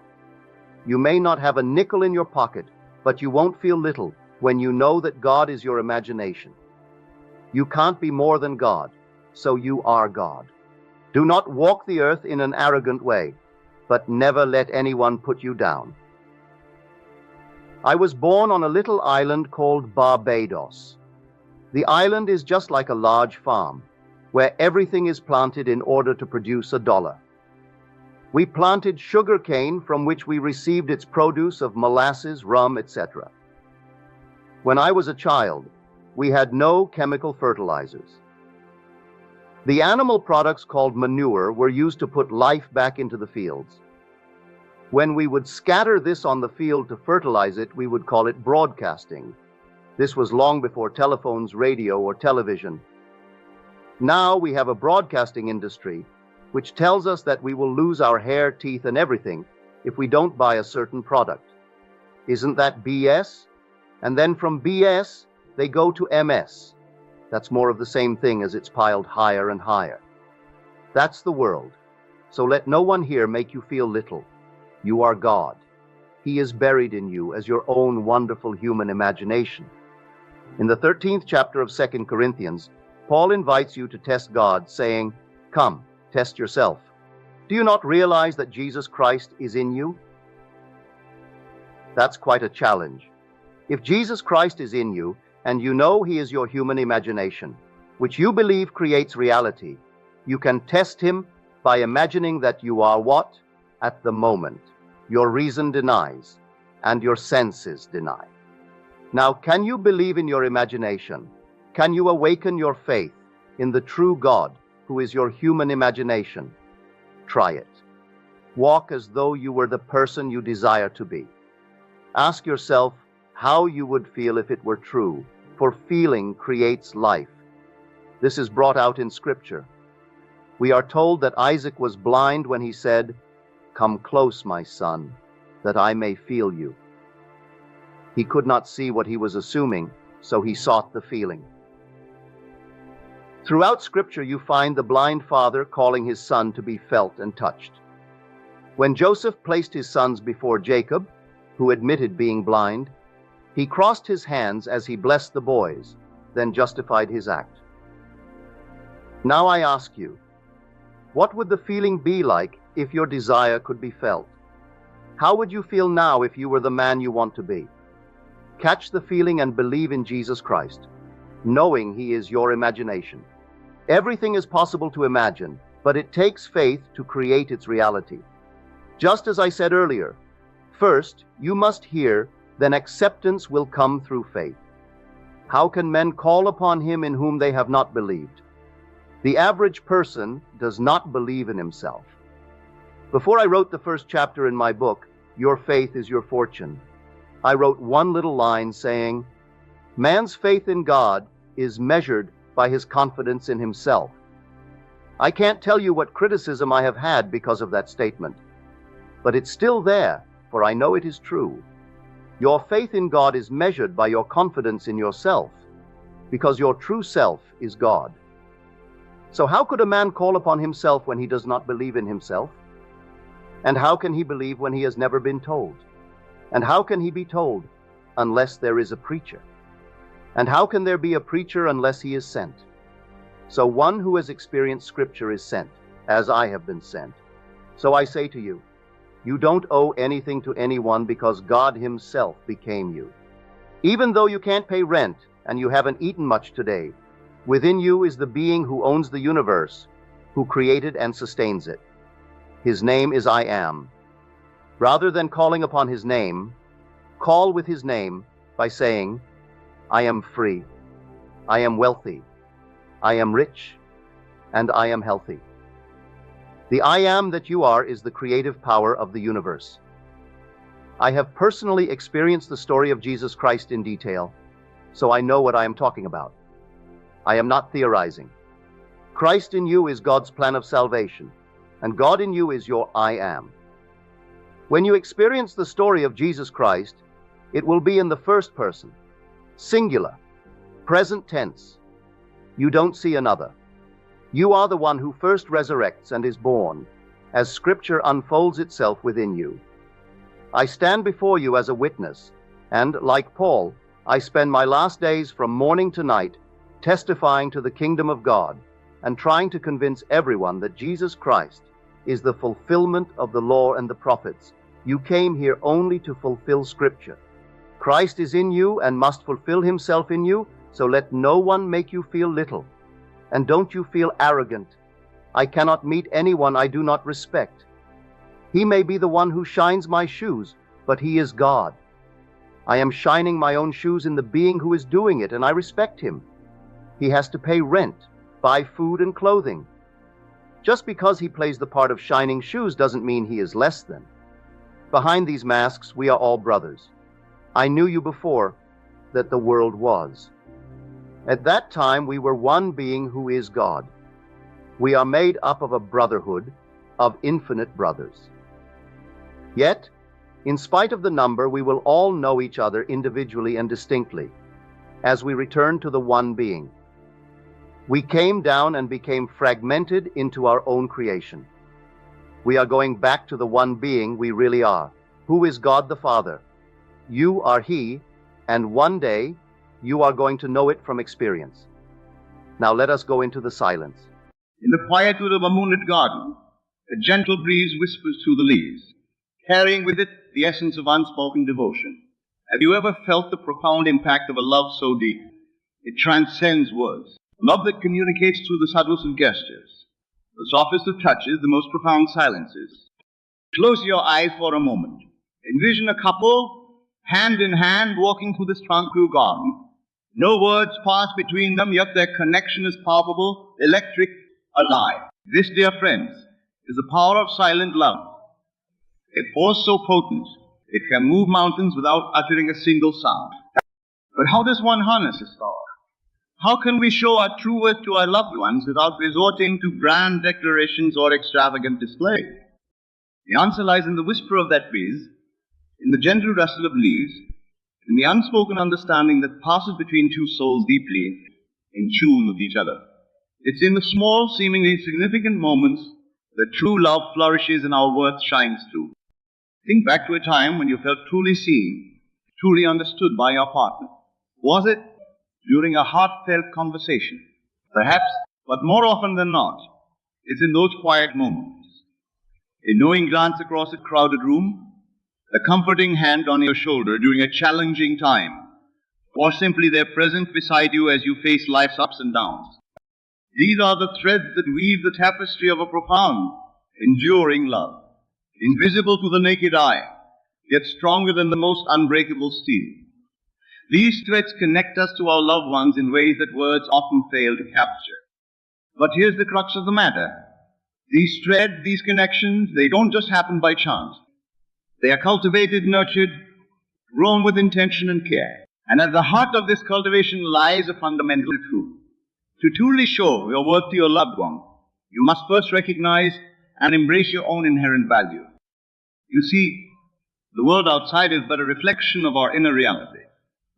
You may not have a nickel in your pocket, but you won't feel little when you know that God is your imagination. You can't be more than God, so you are God. Do not walk the earth in an arrogant way, but never let anyone put you down. I was born on a little island called Barbados. The island is just like a large farm, where everything is planted in order to produce $1. We planted sugar cane, from which we received its produce of molasses, rum, etc. When I was a child, we had no chemical fertilizers. The animal products called manure were used to put life back into the fields. When we would scatter this on the field to fertilize it, we would call it broadcasting. This was long before telephones, radio, or television. Now we have a broadcasting industry which tells us that we will lose our hair, teeth, and everything if we don't buy a certain product. Isn't that BS? And then from BS, they go to MS. That's more of the same thing as it's piled higher and higher. That's the world. So let no one here make you feel little. You are God. He is buried in you as your own wonderful human imagination. In the 13th chapter of 2 Corinthians, Paul invites you to test God, saying, come, test yourself. Do you not realize that Jesus Christ is in you? That's quite a challenge. If Jesus Christ is in you, and you know he is your human imagination, which you believe creates reality, you can test him by imagining that you are what? At the moment, your reason denies, and your senses deny. Now, can you believe in your imagination? Can you awaken your faith in the true God, who is your human imagination? Try it. Walk as though you were the person you desire to be. Ask yourself how you would feel if it were true, for feeling creates life. This is brought out in Scripture. We are told that Isaac was blind when he said, come close, my son, that I may feel you. He could not see what he was assuming, so he sought the feeling. Throughout Scripture, you find the blind father calling his son to be felt and touched. When Joseph placed his sons before Jacob, who admitted being blind, he crossed his hands as he blessed the boys, then justified his act. Now I ask you, what would the feeling be like if your desire could be felt? How would you feel now if you were the man you want to be? Catch the feeling and believe in Jesus Christ, knowing He is your imagination. Everything is possible to imagine, but it takes faith to create its reality. Just as I said earlier, first you must hear, then acceptance will come through faith. How can men call upon Him in whom they have not believed? The average person does not believe in himself. Before I wrote the first chapter in my book, Your Faith is Your Fortune, I wrote one little line saying, man's faith in God is measured by his confidence in himself. I can't tell you what criticism I have had because of that statement, but it's still there, for I know it is true. Your faith in God is measured by your confidence in yourself, because your true self is God. So how could a man call upon himself when he does not believe in himself? And how can he believe when he has never been told? And how can he be told unless there is a preacher? And how can there be a preacher unless he is sent? So one who has experienced Scripture is sent, as I have been sent. So I say to you, you don't owe anything to anyone because God Himself became you. Even though you can't pay rent and you haven't eaten much today, within you is the being who owns the universe, who created and sustains it. His name is I Am. Rather than calling upon His name, call with His name by saying, I am free, I am wealthy, I am rich, and I am healthy. The I Am that you are is the creative power of the universe. I have personally experienced the story of Jesus Christ in detail, so I know what I am talking about. I am not theorizing. Christ in you is God's plan of salvation, and God in you is your I Am. When you experience the story of Jesus Christ, it will be in the first person, singular, present tense. You don't see another. You are the one who first resurrects and is born, as Scripture unfolds itself within you. I stand before you as a witness, and, like Paul, I spend my last days from morning to night testifying to the kingdom of God and trying to convince everyone that Jesus Christ is the fulfillment of the law and the prophets. You came here only to fulfill Scripture. Christ is in you and must fulfill Himself in you, so let no one make you feel little. And don't you feel arrogant. I cannot meet anyone I do not respect. He may be the one who shines my shoes, but He is God. I am shining my own shoes in the being who is doing it, and I respect Him. He has to pay rent, buy food and clothing. Just because He plays the part of shining shoes doesn't mean He is less than. Behind these masks, we are all brothers. I knew you before that the world was. At that time, we were one being who is God. We are made up of a brotherhood of infinite brothers. Yet, in spite of the number, we will all know each other individually and distinctly as we return to the one being. We came down and became fragmented into our own creation. We are going back to the one being we really are, who is God the Father. You are He, and one day, you are going to know it from experience. Now let us go into the silence. In the quietude of a moonlit garden, a gentle breeze whispers through the leaves, carrying with it the essence of unspoken devotion. Have you ever felt the profound impact of a love so deep? It transcends words. Love that communicates through the subtlest of gestures, the softest of touches, the most profound silences. Close your eyes for a moment. Envision a couple, hand in hand, walking through this tranquil garden. No words pass between them, yet their connection is palpable, electric, alive. This, dear friends, is the power of silent love. A force so potent, it can move mountains without uttering a single sound. But how does one harness this power? How can we show our true worth to our loved ones without resorting to grand declarations or extravagant display? The answer lies in the whisper of that breeze, in the gentle rustle of leaves, in the unspoken understanding that passes between two souls deeply in tune with each other. It's in the small, seemingly insignificant moments that true love flourishes and our worth shines through. Think back to a time when you felt truly seen, truly understood by your partner. Was it during a heartfelt conversation? Perhaps, but more often than not, it's in those quiet moments. A knowing glance across a crowded room, a comforting hand on your shoulder during a challenging time, or simply their presence beside you as you face life's ups and downs. These are the threads that weave the tapestry of a profound, enduring love, invisible to the naked eye, yet stronger than the most unbreakable steel. These threads connect us to our loved ones in ways that words often fail to capture. But here's the crux of the matter. These threads, these connections, they don't just happen by chance. They are cultivated, nurtured, grown with intention and care. And at the heart of this cultivation lies a fundamental truth. To truly show your worth to your loved one, you must first recognize and embrace your own inherent value. You see, the world outside is but a reflection of our inner reality.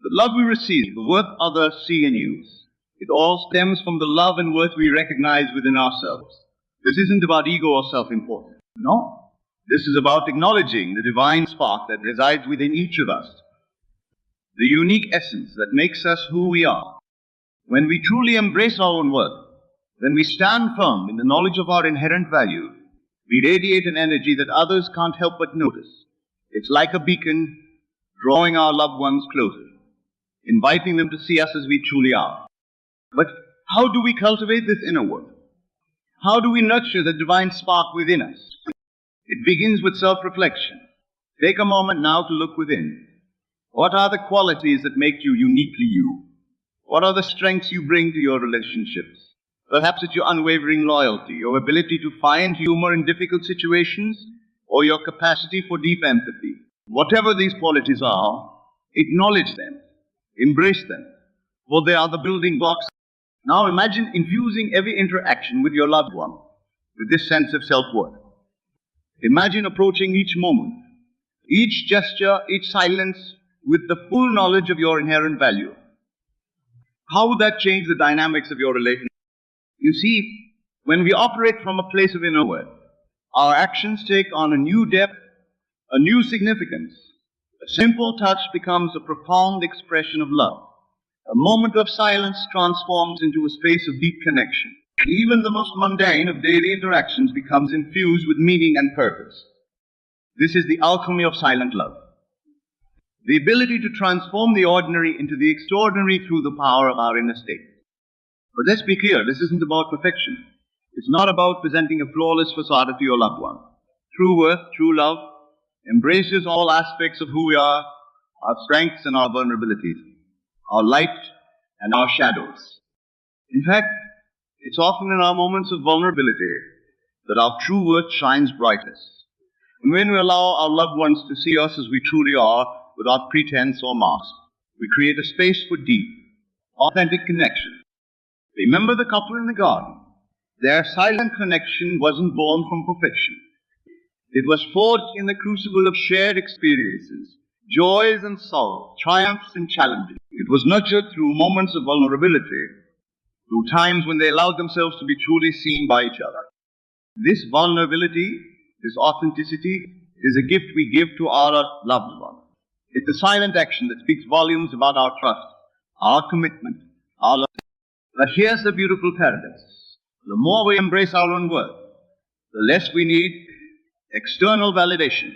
The love we receive, the worth others see and use, it all stems from the love and worth we recognize within ourselves. This isn't about ego or self-importance. No. This is about acknowledging the divine spark that resides within each of us, the unique essence that makes us who we are. When we truly embrace our own worth, when we stand firm in the knowledge of our inherent value, we radiate an energy that others can't help but notice. It's like a beacon drawing our loved ones closer, inviting them to see us as we truly are. But how do we cultivate this inner worth? How do we nurture the divine spark within us? It begins with self-reflection. Take a moment now to look within. What are the qualities that make you uniquely you? What are the strengths you bring to your relationships? Perhaps it's your unwavering loyalty, your ability to find humor in difficult situations, or your capacity for deep empathy. Whatever these qualities are, acknowledge them, embrace them, for they are the building blocks. Now imagine infusing every interaction with your loved one with this sense of self-worth. Imagine approaching each moment, each gesture, each silence with the full knowledge of your inherent value. How would that change the dynamics of your relationship? You see, when we operate from a place of inner worth, our actions take on a new depth, a new significance. A simple touch becomes a profound expression of love. A moment of silence transforms into a space of deep connection. Even the most mundane of daily interactions becomes infused with meaning and purpose. This is the alchemy of silent love. The ability to transform the ordinary into the extraordinary through the power of our inner state. But let's be clear, this isn't about perfection. It's not about presenting a flawless facade to your loved one. True worth, true love, embraces all aspects of who we are, our strengths and our vulnerabilities, our light and our shadows. In fact, it's often in our moments of vulnerability that our true worth shines brightest. And when we allow our loved ones to see us as we truly are, without pretense or mask, we create a space for deep, authentic connection. Remember the couple in the garden. Their silent connection wasn't born from perfection. It was forged in the crucible of shared experiences, joys and sorrows, triumphs and challenges. It was nurtured through moments of vulnerability, through times when they allowed themselves to be truly seen by each other. This vulnerability, this authenticity, is a gift we give to our loved ones. It's a silent action that speaks volumes about our trust, our commitment, our love. But here's the beautiful paradox. The more we embrace our own worth, the less we need external validation.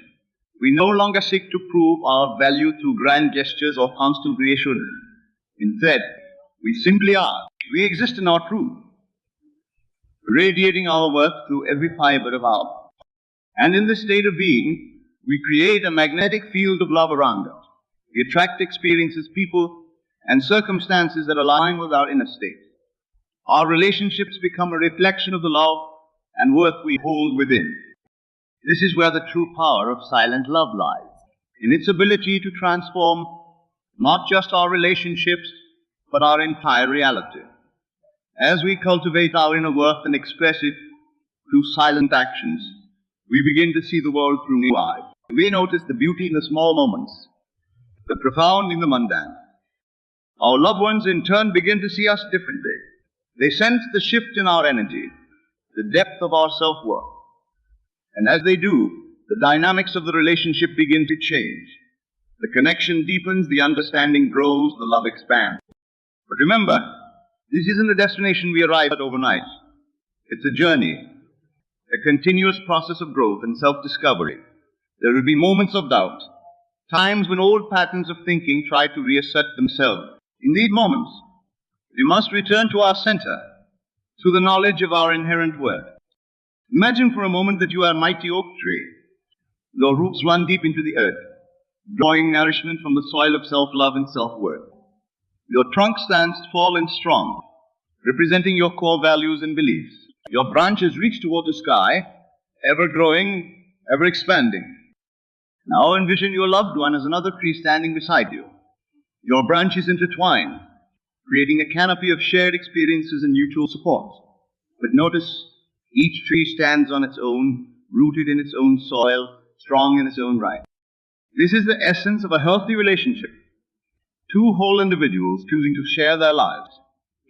We no longer seek to prove our value through grand gestures or constant reassurance. Instead, we simply are. We exist in our truth, radiating our worth through every fiber of our body. And in this state of being, we create a magnetic field of love around us. We attract experiences, people, and circumstances that align with our inner state. Our relationships become a reflection of the love and worth we hold within. This is where the true power of silent love lies, in its ability to transform not just our relationships, but our entire reality. As we cultivate our inner worth and express it through silent actions, we begin to see the world through new eyes. We notice the beauty in the small moments, the profound in the mundane. Our loved ones in turn begin to see us differently. They sense the shift in our energy, the depth of our self-worth. And as they do, the dynamics of the relationship begin to change. The connection deepens, the understanding grows, the love expands. But remember, this isn't a destination we arrive at overnight. It's a journey, a continuous process of growth and self-discovery. There will be moments of doubt, times when old patterns of thinking try to reassert themselves. In these moments, we must return to our center through the knowledge of our inherent worth. Imagine for a moment that you are a mighty oak tree. Your roots run deep into the earth, drawing nourishment from the soil of self-love and self-worth. Your trunk stands tall and strong, representing your core values and beliefs. Your branches reach toward the sky, ever growing, ever expanding. Now envision your loved one as another tree standing beside you. Your branches intertwine, creating a canopy of shared experiences and mutual support. But notice, each tree stands on its own, rooted in its own soil, strong in its own right. This is the essence of a healthy relationship. Two whole individuals choosing to share their lives,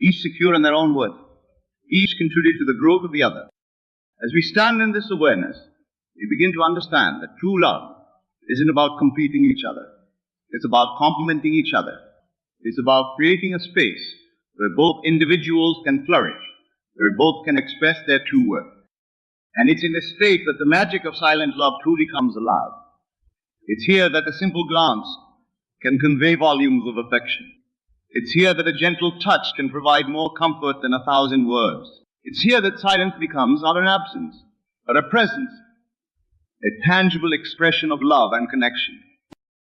each secure in their own worth, each contribute to the growth of the other. As we stand in this awareness, we begin to understand that true love isn't about competing each other. It's about complementing each other. It's about creating a space where both individuals can flourish, where both can express their true worth. And it's in this state that the magic of silent love truly comes alive. It's here that a simple glance can convey volumes of affection. It's here that a gentle touch can provide more comfort than 1,000 words. It's here that silence becomes not an absence, but a presence, a tangible expression of love and connection.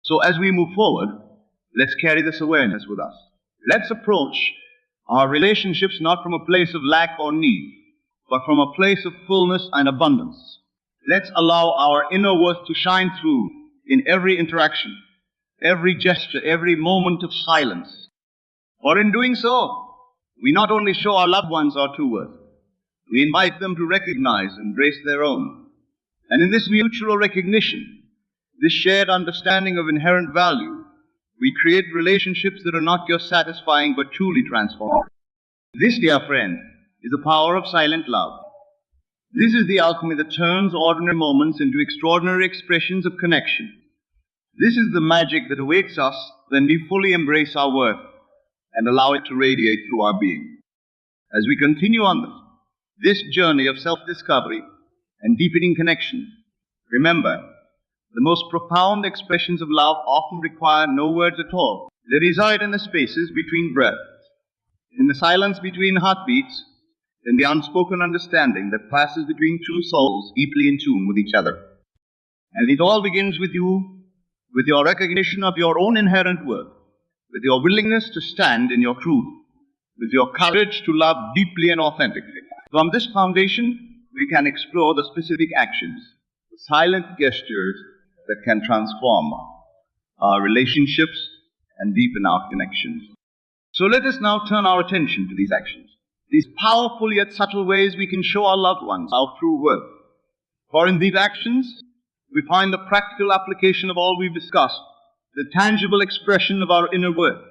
So as we move forward, let's carry this awareness with us. Let's approach our relationships not from a place of lack or need, but from a place of fullness and abundance. Let's allow our inner worth to shine through in every interaction, every gesture, every moment of silence. For in doing so, we not only show our loved ones our true worth, we invite them to recognize and embrace their own. And in this mutual recognition, this shared understanding of inherent value, we create relationships that are not just satisfying but truly transformative. This, dear friend, is the power of silent love. This is the alchemy that turns ordinary moments into extraordinary expressions of connection. This is the magic that awaits us when we fully embrace our worth and allow it to radiate through our being. As we continue on this journey of self-discovery and deepening connection, remember, the most profound expressions of love often require no words at all. They reside in the spaces between breaths, in the silence between heartbeats, in the unspoken understanding that passes between two souls deeply in tune with each other. And it all begins with you, with your recognition of your own inherent worth, with your willingness to stand in your truth, with your courage to love deeply and authentically. From this foundation, we can explore the specific actions, the silent gestures that can transform our relationships and deepen our connections. So let us now turn our attention to these actions, these powerful yet subtle ways we can show our loved ones our true worth. For in these actions, we find the practical application of all we've discussed, the tangible expression of our inner worth,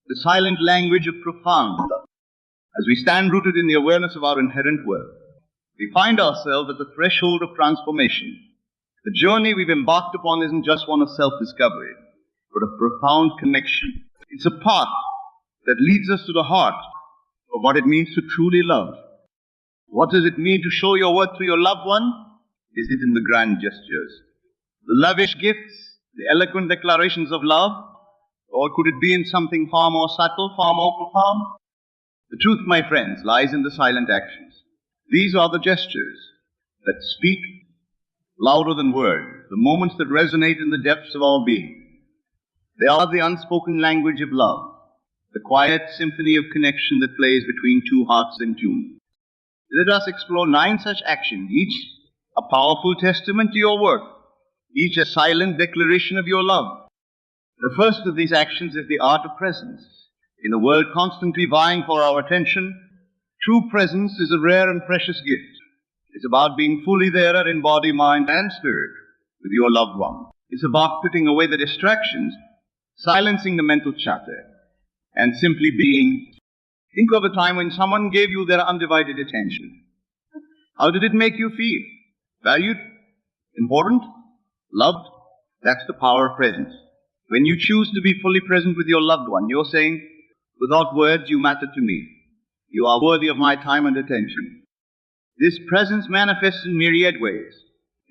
the silent language of profound love. As we stand rooted in the awareness of our inherent worth, we find ourselves at the threshold of transformation. The journey we've embarked upon isn't just one of self-discovery, but of profound connection. It's a path that leads us to the heart of what it means to truly love. What does it mean to show your worth to your loved one? Is it in the grand gestures, the lavish gifts, the eloquent declarations of love? Or could it be in something far more subtle, far more profound? The truth, my friends, lies in the silent actions. These are the gestures that speak louder than words, the moments that resonate in the depths of our being. They are the unspoken language of love, the quiet symphony of connection that plays between two hearts in tune. Let us explore 9 such actions, each a powerful testament to your worth, each a silent declaration of your love. The first of these actions is the art of presence. In a world constantly vying for our attention, true presence is a rare and precious gift. It's about being fully there in body, mind, and spirit with your loved one. It's about putting away the distractions, silencing the mental chatter, and simply being. Think of a time when someone gave you their undivided attention. How did it make you feel? Valued? Important? Loved? That's the power of presence. When you choose to be fully present with your loved one, you're saying, without words, you matter to me. You are worthy of my time and attention. This presence manifests in myriad ways.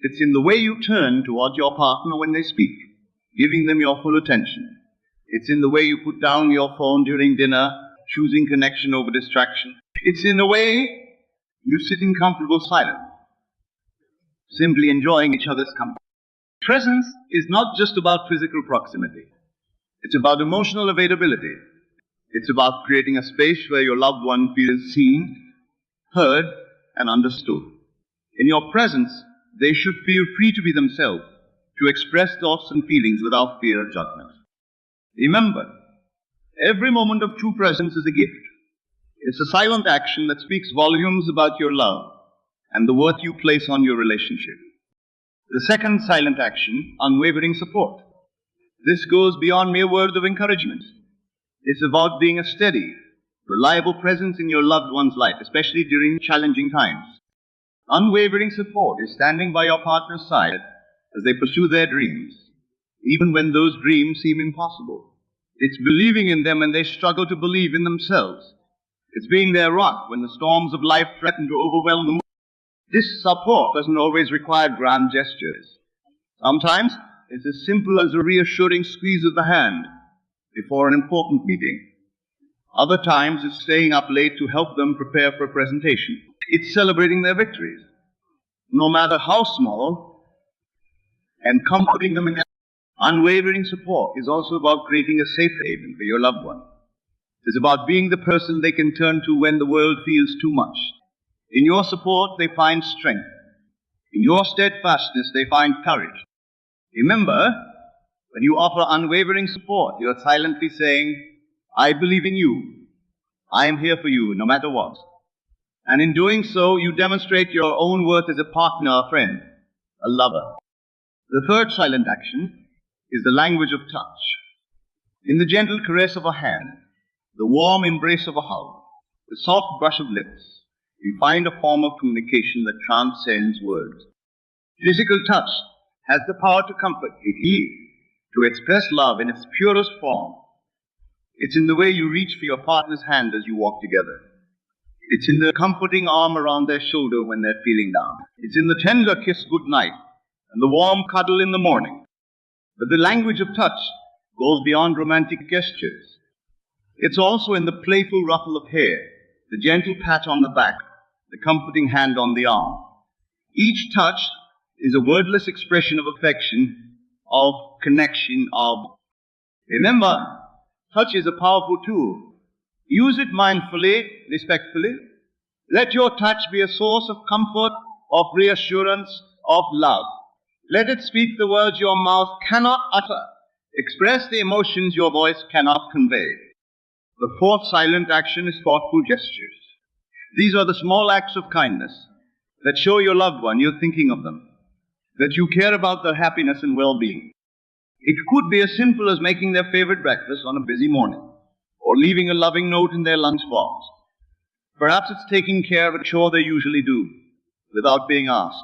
It's in the way you turn towards your partner when they speak, giving them your full attention. It's in the way you put down your phone during dinner, choosing connection over distraction. It's in the way you sit in comfortable silence, simply enjoying each other's company. Presence is not just about physical proximity. It's about emotional availability. It's about creating a space where your loved one feels seen, heard, and understood. In your presence, they should feel free to be themselves, to express thoughts and feelings without fear of judgment. Remember, every moment of true presence is a gift. It's a silent action that speaks volumes about your love and the worth you place on your relationship. The second silent action, unwavering support. This goes beyond mere words of encouragement. It's about being a steady, reliable presence in your loved one's life, especially during challenging times. Unwavering support is standing by your partner's side as they pursue their dreams, even when those dreams seem impossible. It's believing in them when they struggle to believe in themselves. It's being their rock when the storms of life threaten to overwhelm them. This support doesn't always require grand gestures. Sometimes it's as simple as a reassuring squeeze of the hand before an important meeting. Other times it's staying up late to help them prepare for a presentation. It's celebrating their victories, no matter how small, and comforting them in their unwavering support is also about creating a safe haven for your loved one. It's about being the person they can turn to when the world feels too much. In your support, they find strength. In your steadfastness, they find courage. Remember, when you offer unwavering support, you're silently saying, I believe in you. I am here for you, no matter what. And in doing so, you demonstrate your own worth as a partner, a friend, a lover. The third silent action is the language of touch. In the gentle caress of a hand, the warm embrace of a hug, the soft brush of lips, you find a form of communication that transcends words. Physical touch has the power to comfort, to heal, to express love in its purest form. It's in the way you reach for your partner's hand as you walk together. It's in the comforting arm around their shoulder when they're feeling down. It's in the tender kiss goodnight and the warm cuddle in the morning. But the language of touch goes beyond romantic gestures. It's also in the playful ruffle of hair, the gentle pat on the back, the comforting hand on the arm. Each touch is a wordless expression of affection, of connection, of... Remember, touch is a powerful tool. Use it mindfully, respectfully. Let your touch be a source of comfort, of reassurance, of love. Let it speak the words your mouth cannot utter, express the emotions your voice cannot convey. The fourth silent action is thoughtful gestures. These are the small acts of kindness that show your loved one you're thinking of them, that you care about their happiness and well-being. It could be as simple as making their favorite breakfast on a busy morning, or leaving a loving note in their lunchbox. Perhaps it's taking care of a chore they usually do, without being asked,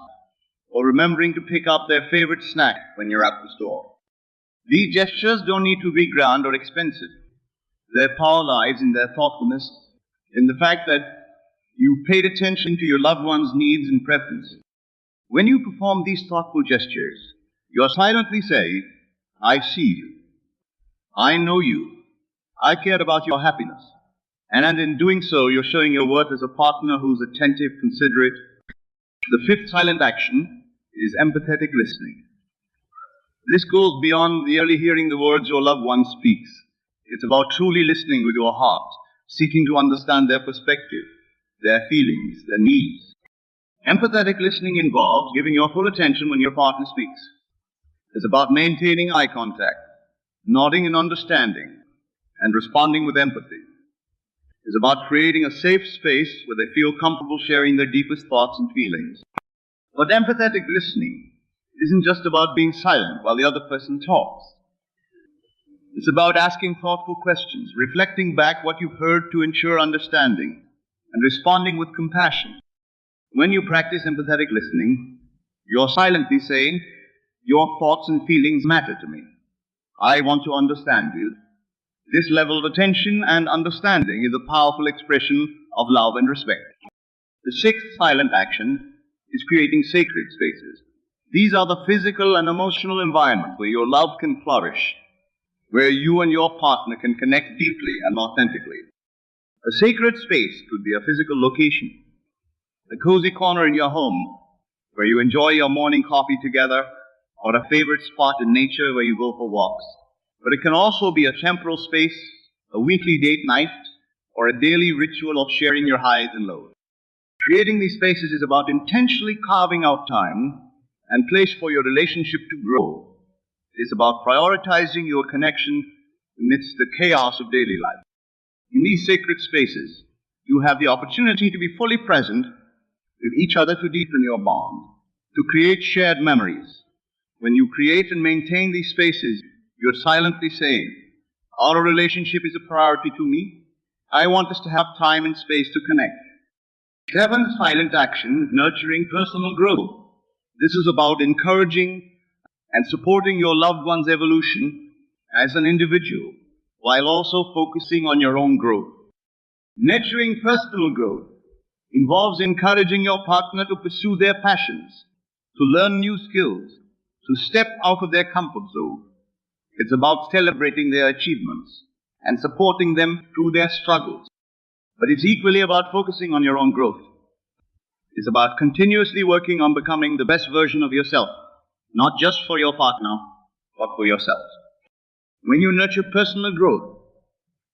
or remembering to pick up their favorite snack when you're at the store. These gestures don't need to be grand or expensive. Their power lies in their thoughtfulness, in the fact that you paid attention to your loved one's needs and preferences. When you perform these thoughtful gestures, you are silently saying, I see you. I know you. I care about your happiness. And in doing so, you're showing your worth as a partner who's attentive, considerate. The fifth silent action is empathetic listening. This goes beyond merely hearing the words your loved one speaks. It's about truly listening with your heart, seeking to understand their perspective, their feelings, their needs. Empathetic listening involves giving your full attention when your partner speaks. It's about maintaining eye contact, nodding in understanding, and responding with empathy. It's about creating a safe space where they feel comfortable sharing their deepest thoughts and feelings. But empathetic listening isn't just about being silent while the other person talks. It's about asking thoughtful questions, reflecting back what you've heard to ensure understanding, and responding with compassion. When you practice empathetic listening, You're silently saying, your thoughts and feelings matter to me. I want to understand you. This level of attention and understanding is a powerful expression of love and respect. The sixth silent action is creating sacred spaces. These are the physical and emotional environments where your love can flourish, where you and your partner can connect deeply and authentically. A sacred space could be a physical location, a cozy corner in your home where you enjoy your morning coffee together, or a favorite spot in nature where you go for walks. But it can also be a temporal space, a weekly date night, or a daily ritual of sharing your highs and lows. Creating these spaces is about intentionally carving out time and place for your relationship to grow. It is about prioritizing your connection amidst the chaos of daily life. In these sacred spaces, you have the opportunity to be fully present with each other to deepen your bond, to create shared memories. When you create and maintain these spaces, you're silently saying, our relationship is a priority to me. I want us to have time and space to connect. Seventh silent action is nurturing personal growth. This is about encouraging and supporting your loved one's evolution as an individual, while also focusing on your own growth. Nurturing personal growth involves encouraging your partner to pursue their passions, to learn new skills, to step out of their comfort zone. It's about celebrating their achievements and supporting them through their struggles. But it's equally about focusing on your own growth. It's about continuously working on becoming the best version of yourself, not just for your partner, but for yourself. When you nurture personal growth,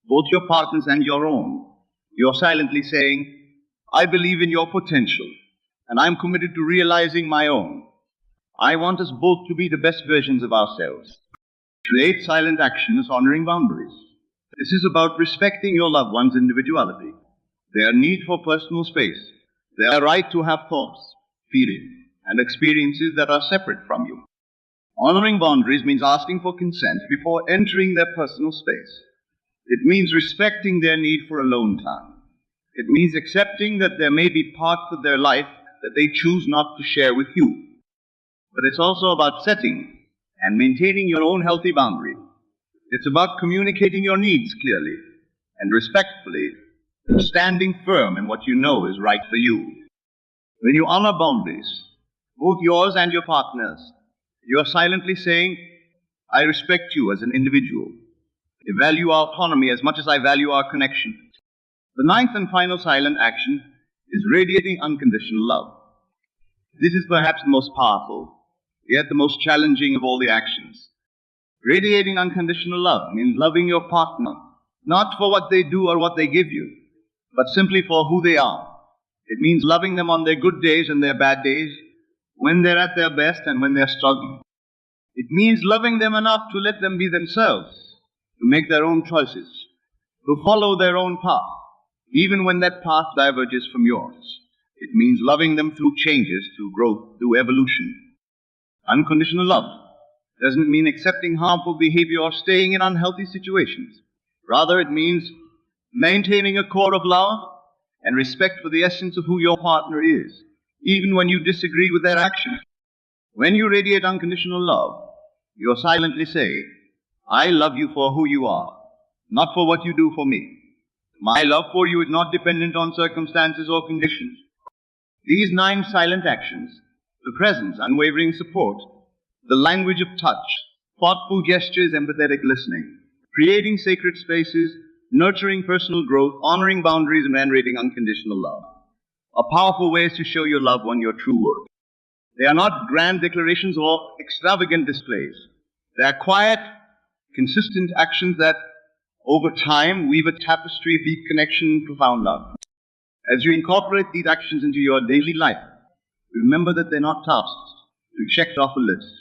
both your partner's and your own, you're silently saying, I believe in your potential, and I'm committed to realizing my own. I want us both to be the best versions of ourselves. The eighth silent action is honoring boundaries. This is about respecting your loved one's individuality, their need for personal space, their right to have thoughts, feelings, and experiences that are separate from you. Honoring boundaries means asking for consent before entering their personal space. It means respecting their need for alone time. It means accepting that there may be parts of their life that they choose not to share with you. But it's also about setting and maintaining your own healthy boundaries. It's about communicating your needs clearly and respectfully, and standing firm in what you know is right for you. When you honor boundaries, both yours and your partner's, you are silently saying, I respect you as an individual. I value our autonomy as much as I value our connection. The ninth and final silent action is radiating unconditional love. This is perhaps the most powerful, yet the most challenging of all the actions. Radiating unconditional love means loving your partner, not for what they do or what they give you, but simply for who they are. It means loving them on their good days and their bad days, when they're at their best and when they're struggling. It means loving them enough to let them be themselves, to make their own choices, to follow their own path, even when that path diverges from yours. It means loving them through changes, through growth, through evolution. Unconditional love doesn't mean accepting harmful behavior or staying in unhealthy situations. Rather, it means maintaining a core of love and respect for the essence of who your partner is, even when you disagree with their actions. When you radiate unconditional love, you're silently saying, I love you for who you are, not for what you do for me. My love for you is not dependent on circumstances or conditions. These 9 silent actions, the presence, unwavering support, the language of touch, thoughtful gestures, empathetic listening, creating sacred spaces, nurturing personal growth, honoring boundaries, and radiating unconditional love, are powerful ways to show your loved one your true worth. They are not grand declarations or extravagant displays. They are quiet, consistent actions that, over time, weave a tapestry of deep connection and profound love. As you incorporate these actions into your daily life, remember that they're not tasks to be checked off a list.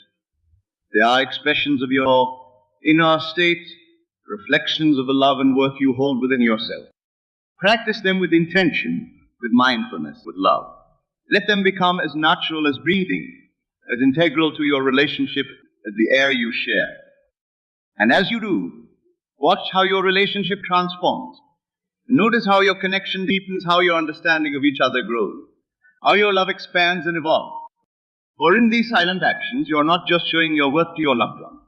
They are expressions of your inner state, reflections of the love and worth you hold within yourself. Practice them with intention, with mindfulness, with love. Let them become as natural as breathing, as integral to your relationship as the air you share. And as you do, watch how your relationship transforms. Notice how your connection deepens, how your understanding of each other grows, how your love expands and evolves. For in these silent actions, you are not just showing your worth to your loved one.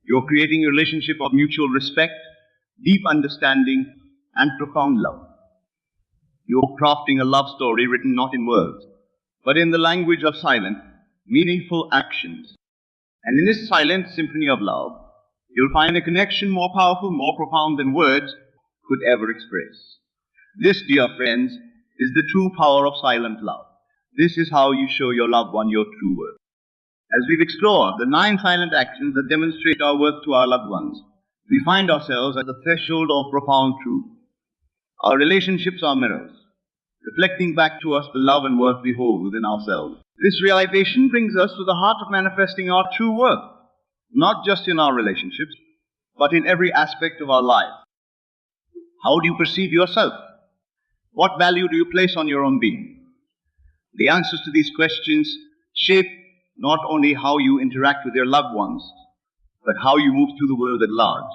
You are creating a relationship of mutual respect, deep understanding, and profound love. You are crafting a love story written not in words, but in the language of silent, meaningful actions. And in this silent symphony of love, you'll find a connection more powerful, more profound than words could ever express. This, dear friends, is the true power of silent love. This is how you show your loved one your true worth. As we've explored the 9 silent actions that demonstrate our worth to our loved ones, we find ourselves at the threshold of profound truth. Our relationships are mirrors, reflecting back to us the love and worth we hold within ourselves. This realization brings us to the heart of manifesting our true worth, not just in our relationships, but in every aspect of our life. How do you perceive yourself? What value do you place on your own being? The answers to these questions shape not only how you interact with your loved ones, but how you move through the world at large.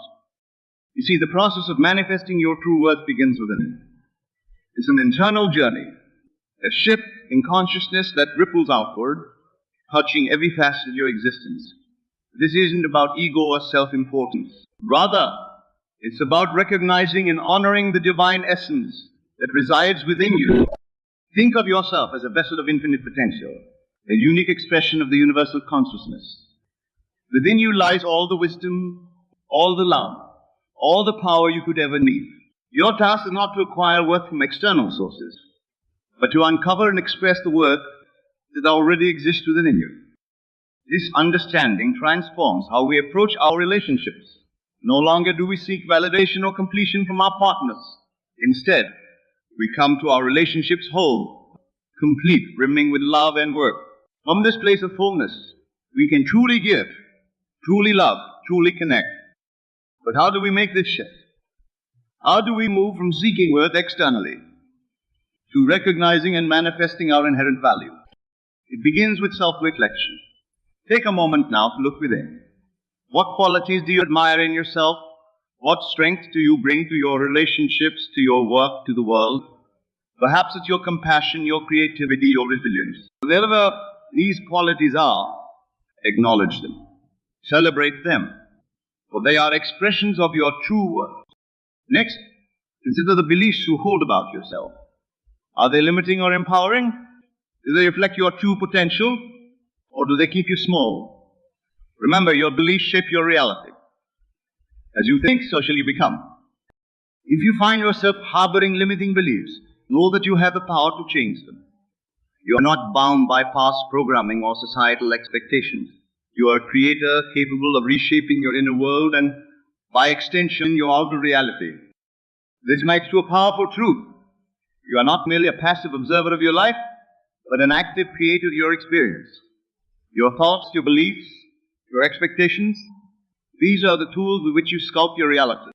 You see, the process of manifesting your true worth begins within. It's an internal journey, a shift in consciousness that ripples outward, touching every facet of your existence. This isn't about ego or self-importance. Rather, it's about recognizing and honoring the divine essence that resides within you. Think of yourself as a vessel of infinite potential, a unique expression of the universal consciousness. Within you lies all the wisdom, all the love, all the power you could ever need. Your task is not to acquire worth from external sources, but to uncover and express the worth that already exists within you. This understanding transforms how we approach our relationships. No longer do we seek validation or completion from our partners. Instead, we come to our relationships whole, complete, brimming with love and worth. From this place of fullness, we can truly give, truly love, truly connect. But how do we make this shift? How do we move from seeking worth externally to recognizing and manifesting our inherent value? It begins with self-reflection. Take a moment now to look within. What qualities do you admire in yourself? What strength do you bring to your relationships, to your work, to the world? Perhaps it's your compassion, your creativity, your resilience. Wherever these qualities are, acknowledge them. Celebrate them, for they are expressions of your true worth. Next, consider the beliefs you hold about yourself. Are they limiting or empowering? Do they reflect your true potential, or do they keep you small? Remember, your beliefs shape your reality. As you think, so shall you become. If you find yourself harboring limiting beliefs, know that you have the power to change them. You are not bound by past programming or societal expectations. You are a creator capable of reshaping your inner world and, by extension, your outer reality. This makes you a powerful truth. You are not merely a passive observer of your life, but an active creator of your experience. Your thoughts, your beliefs, your expectations, these are the tools with which you sculpt your reality.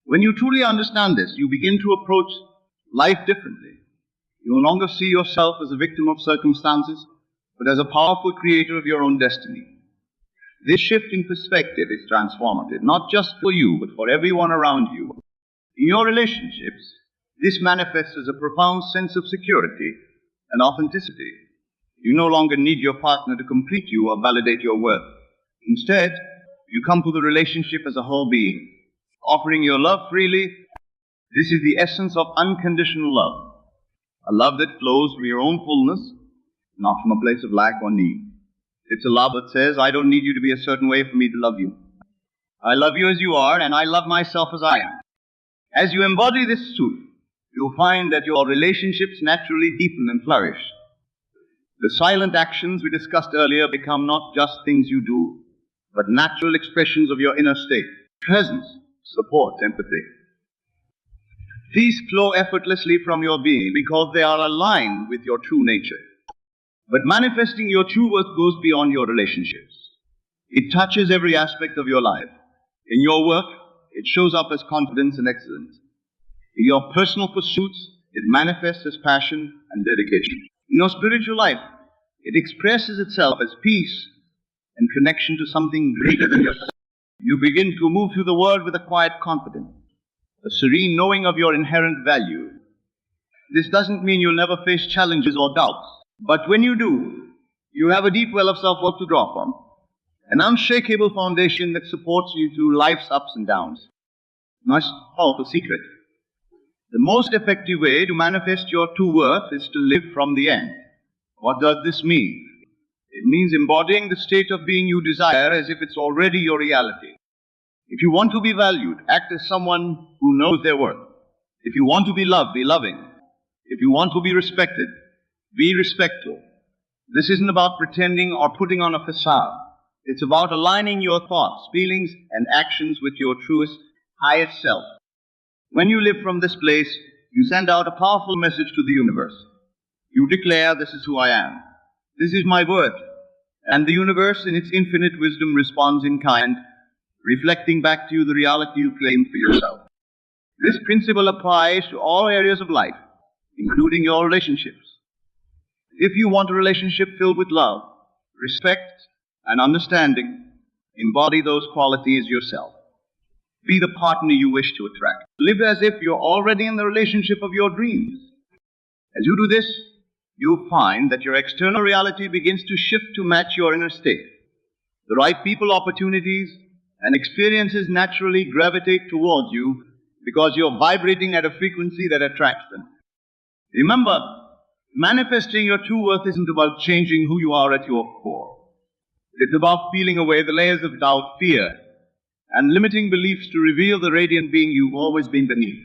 When you truly understand this, you begin to approach life differently. You no longer see yourself as a victim of circumstances, but as a powerful creator of your own destiny. This shift in perspective is transformative, not just for you, but for everyone around you. In your relationships, this manifests as a profound sense of security and authenticity. You no longer need your partner to complete you or validate your worth. Instead, you come to the relationship as a whole being, offering your love freely. This is the essence of unconditional love, a love that flows from your own fullness, not from a place of lack or need. It's a love that says, I don't need you to be a certain way for me to love you. I love you as you are, and I love myself as I am. As you embody this truth, you'll find that your relationships naturally deepen and flourish. The silent actions we discussed earlier become not just things you do, but natural expressions of your inner state, presence, support, empathy. These flow effortlessly from your being because they are aligned with your true nature. But manifesting your true worth goes beyond your relationships. It touches every aspect of your life. In your work, it shows up as confidence and excellence. In your personal pursuits, it manifests as passion and dedication. In your spiritual life, it expresses itself as peace and connection to something greater than yourself. You begin to move through the world with a quiet confidence, a serene knowing of your inherent value. This doesn't mean you'll never face challenges or doubts, but when you do, You have a deep well of self-worth to draw from, an unshakable foundation that supports you through life's ups and downs. Most powerful secret. The most effective way to manifest your true worth is to live from the end. What does this mean? It means embodying the state of being you desire as if it's already your reality. If you want to be valued, act as someone who knows their worth. If you want to be loved, be loving. If you want to be respected, be respectful. This isn't about pretending or putting on a facade. It's about aligning your thoughts, feelings, and actions with your truest, highest self. When you live from this place, you send out a powerful message to the universe. You declare, this is who I am. This is my worth. And the universe, in its infinite wisdom, responds in kind, reflecting back to you the reality you claim for yourself. This principle applies to all areas of life, including your relationships. If you want a relationship filled with love, respect, and understanding, embody those qualities yourself. Be the partner you wish to attract. Live as if you're already in the relationship of your dreams. As you do this, you'll find that your external reality begins to shift to match your inner state. The right people, opportunities, and experiences naturally gravitate towards you because you're vibrating at a frequency that attracts them. Remember, manifesting your true worth isn't about changing who you are at your core. It's about peeling away the layers of doubt, fear, and limiting beliefs to reveal the radiant being you've always been beneath.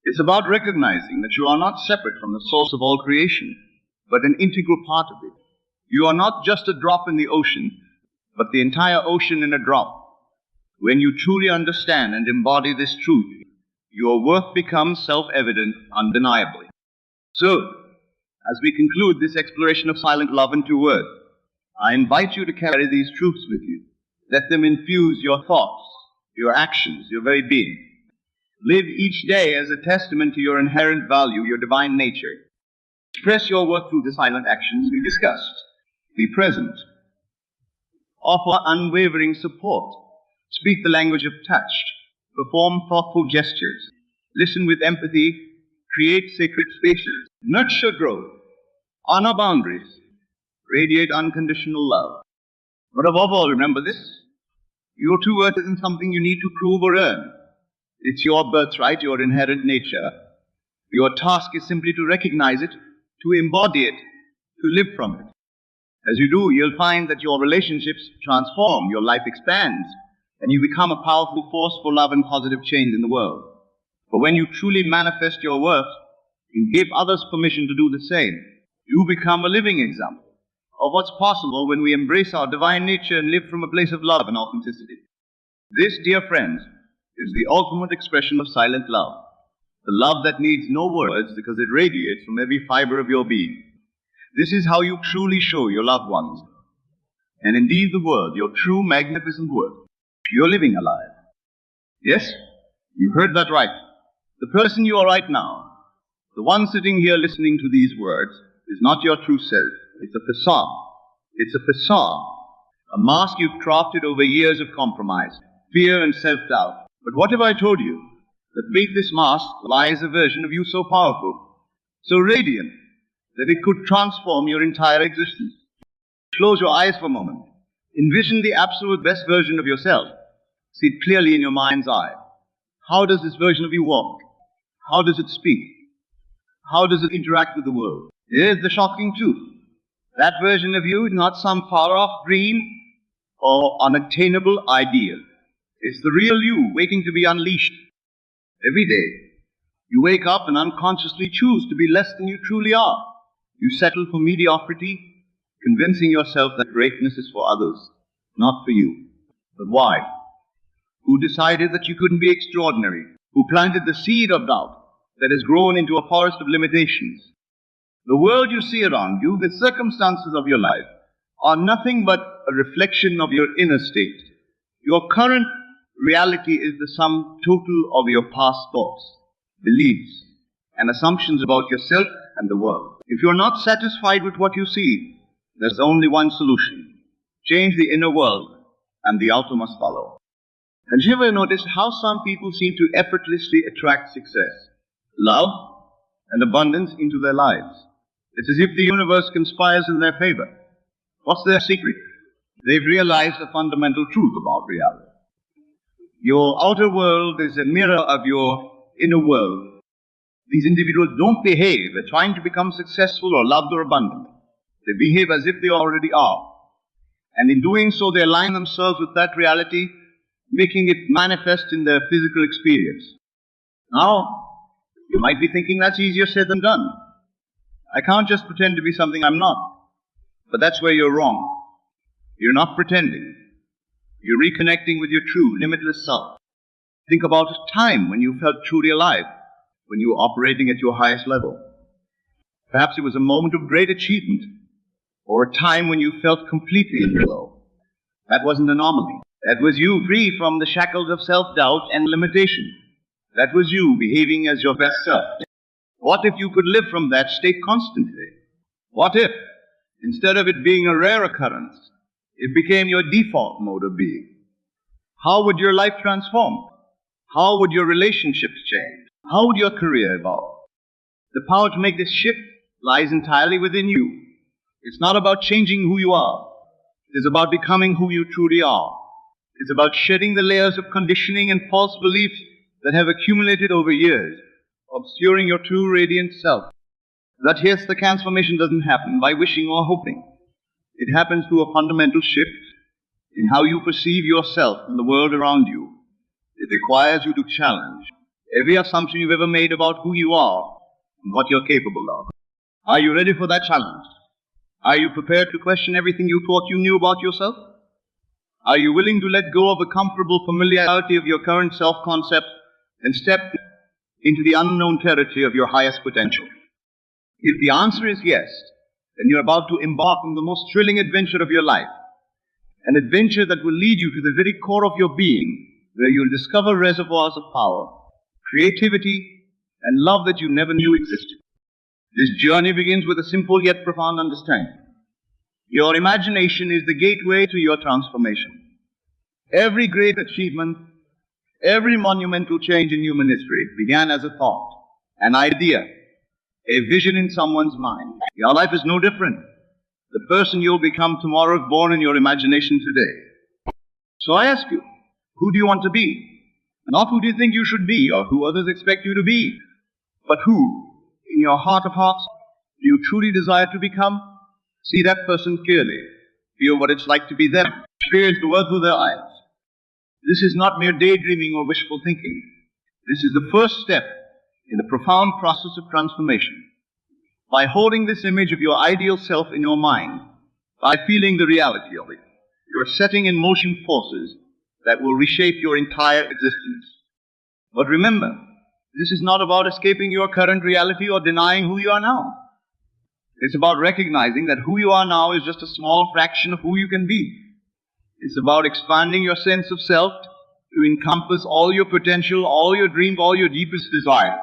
It's about recognizing that you are not separate from the source of all creation, but an integral part of it. You are not just a drop in the ocean, but the entire ocean in a drop. When you truly understand and embody this truth, your worth becomes self-evident, undeniably. So, as we conclude this exploration of silent love in 2 words, I invite you to carry these truths with you. Let them infuse your thoughts, your actions, your very being. Live each day as a testament to your inherent value, your divine nature. Express your worth through the silent actions we discussed. Be present. Offer unwavering support. Speak the language of touch. Perform thoughtful gestures. Listen with empathy. Create sacred spaces. Nurture growth. Honor boundaries. Radiate unconditional love. But above all, remember this. Your true worth isn't something you need to prove or earn. It's your birthright, your inherent nature. Your task is simply to recognize it, to embody it, to live from it. As you do, you'll find that your relationships transform, your life expands, and you become a powerful force for love and positive change in the world. For when you truly manifest your worth, you give others permission to do the same. You become a living example of what's possible when we embrace our divine nature and live from a place of love and authenticity. This, dear friends, is the ultimate expression of silent love. The love that needs no words because it radiates from every fiber of your being. This is how you truly show your loved ones, and indeed the world, your true magnificent worth. You're living alive. Yes, you heard that right. The person you are right now, the one sitting here listening to these words, is not your true self. It's a facade. It's a facade. A mask you've crafted over years of compromise, fear and self-doubt. But what if I told you that beneath this mask lies a version of you so powerful, so radiant, that it could transform your entire existence? Close your eyes for a moment. Envision the absolute best version of yourself. See it clearly in your mind's eye. How does this version of you walk? How does it speak? How does it interact with the world? Here's the shocking truth. That version of you is not some far-off dream or unattainable ideal. It's the real you waiting to be unleashed. Every day, you wake up and unconsciously choose to be less than you truly are. You settle for mediocrity, convincing yourself that greatness is for others, not for you. But why? Who decided that you couldn't be extraordinary? Who planted the seed of doubt that has grown into a forest of limitations? The world you see around you, the circumstances of your life, are nothing but a reflection of your inner state. Your current reality is the sum total of your past thoughts, beliefs, and assumptions about yourself and the world. If you're not satisfied with what you see, there's only one solution. Change the inner world, and the outer must follow. Have you ever noticed how some people seem to effortlessly attract success, love, and abundance into their lives? It's as if the universe conspires in their favor. What's their secret? They've realized a fundamental truth about reality. Your outer world is a mirror of your inner world. These individuals don't behave as trying to become successful or loved or abundant. They behave as if they already are. And in doing so, they align themselves with that reality, making it manifest in their physical experience. Now, you might be thinking that's easier said than done. I can't just pretend to be something I'm not. But that's where you're wrong. You're not pretending. You're reconnecting with your true, limitless self. Think about a time when you felt truly alive, when you were operating at your highest level. Perhaps it was a moment of great achievement, or a time when you felt completely in flow. That wasn't an anomaly. That was you free from the shackles of self-doubt and limitation. That was you behaving as your best self. What if you could live from that state constantly? What if, instead of it being a rare occurrence, it became your default mode of being? How would your life transform? How would your relationships change? How would your career evolve? The power to make this shift lies entirely within you. It's not about changing who you are. It is about becoming who you truly are. It's about shedding the layers of conditioning and false beliefs that have accumulated over years, obscuring your true radiant self. That yes, the transformation doesn't happen by wishing or hoping. It happens through a fundamental shift in how you perceive yourself and the world around you. It requires you to challenge every assumption you've ever made about who you are and what you're capable of. Are you ready for that challenge? Are you prepared to question everything you thought you knew about yourself? Are you willing to let go of the comfortable familiarity of your current self-concept and step into the unknown territory of your highest potential? If the answer is yes, then you're about to embark on the most thrilling adventure of your life, an adventure that will lead you to the very core of your being, where you'll discover reservoirs of power, creativity, and love that you never knew existed. This journey begins with a simple yet profound understanding. Your imagination is the gateway to your transformation. Every great achievement, every monumental change in human history began as a thought, an idea, a vision in someone's mind. Your life is no different. The person you'll become tomorrow is born in your imagination today. So I ask you, who do you want to be? Not who do you think you should be or who others expect you to be, but who, in your heart of hearts, do you truly desire to become? See that person clearly. Feel what it's like to be them. Experience the world through their eyes. This is not mere daydreaming or wishful thinking. This is the first step in the profound process of transformation. By holding this image of your ideal self in your mind, by feeling the reality of it, you're setting in motion forces that will reshape your entire existence. But remember, this is not about escaping your current reality or denying who you are now. It's about recognizing that who you are now is just a small fraction of who you can be. It's about expanding your sense of self to encompass all your potential, all your dreams, all your deepest desires.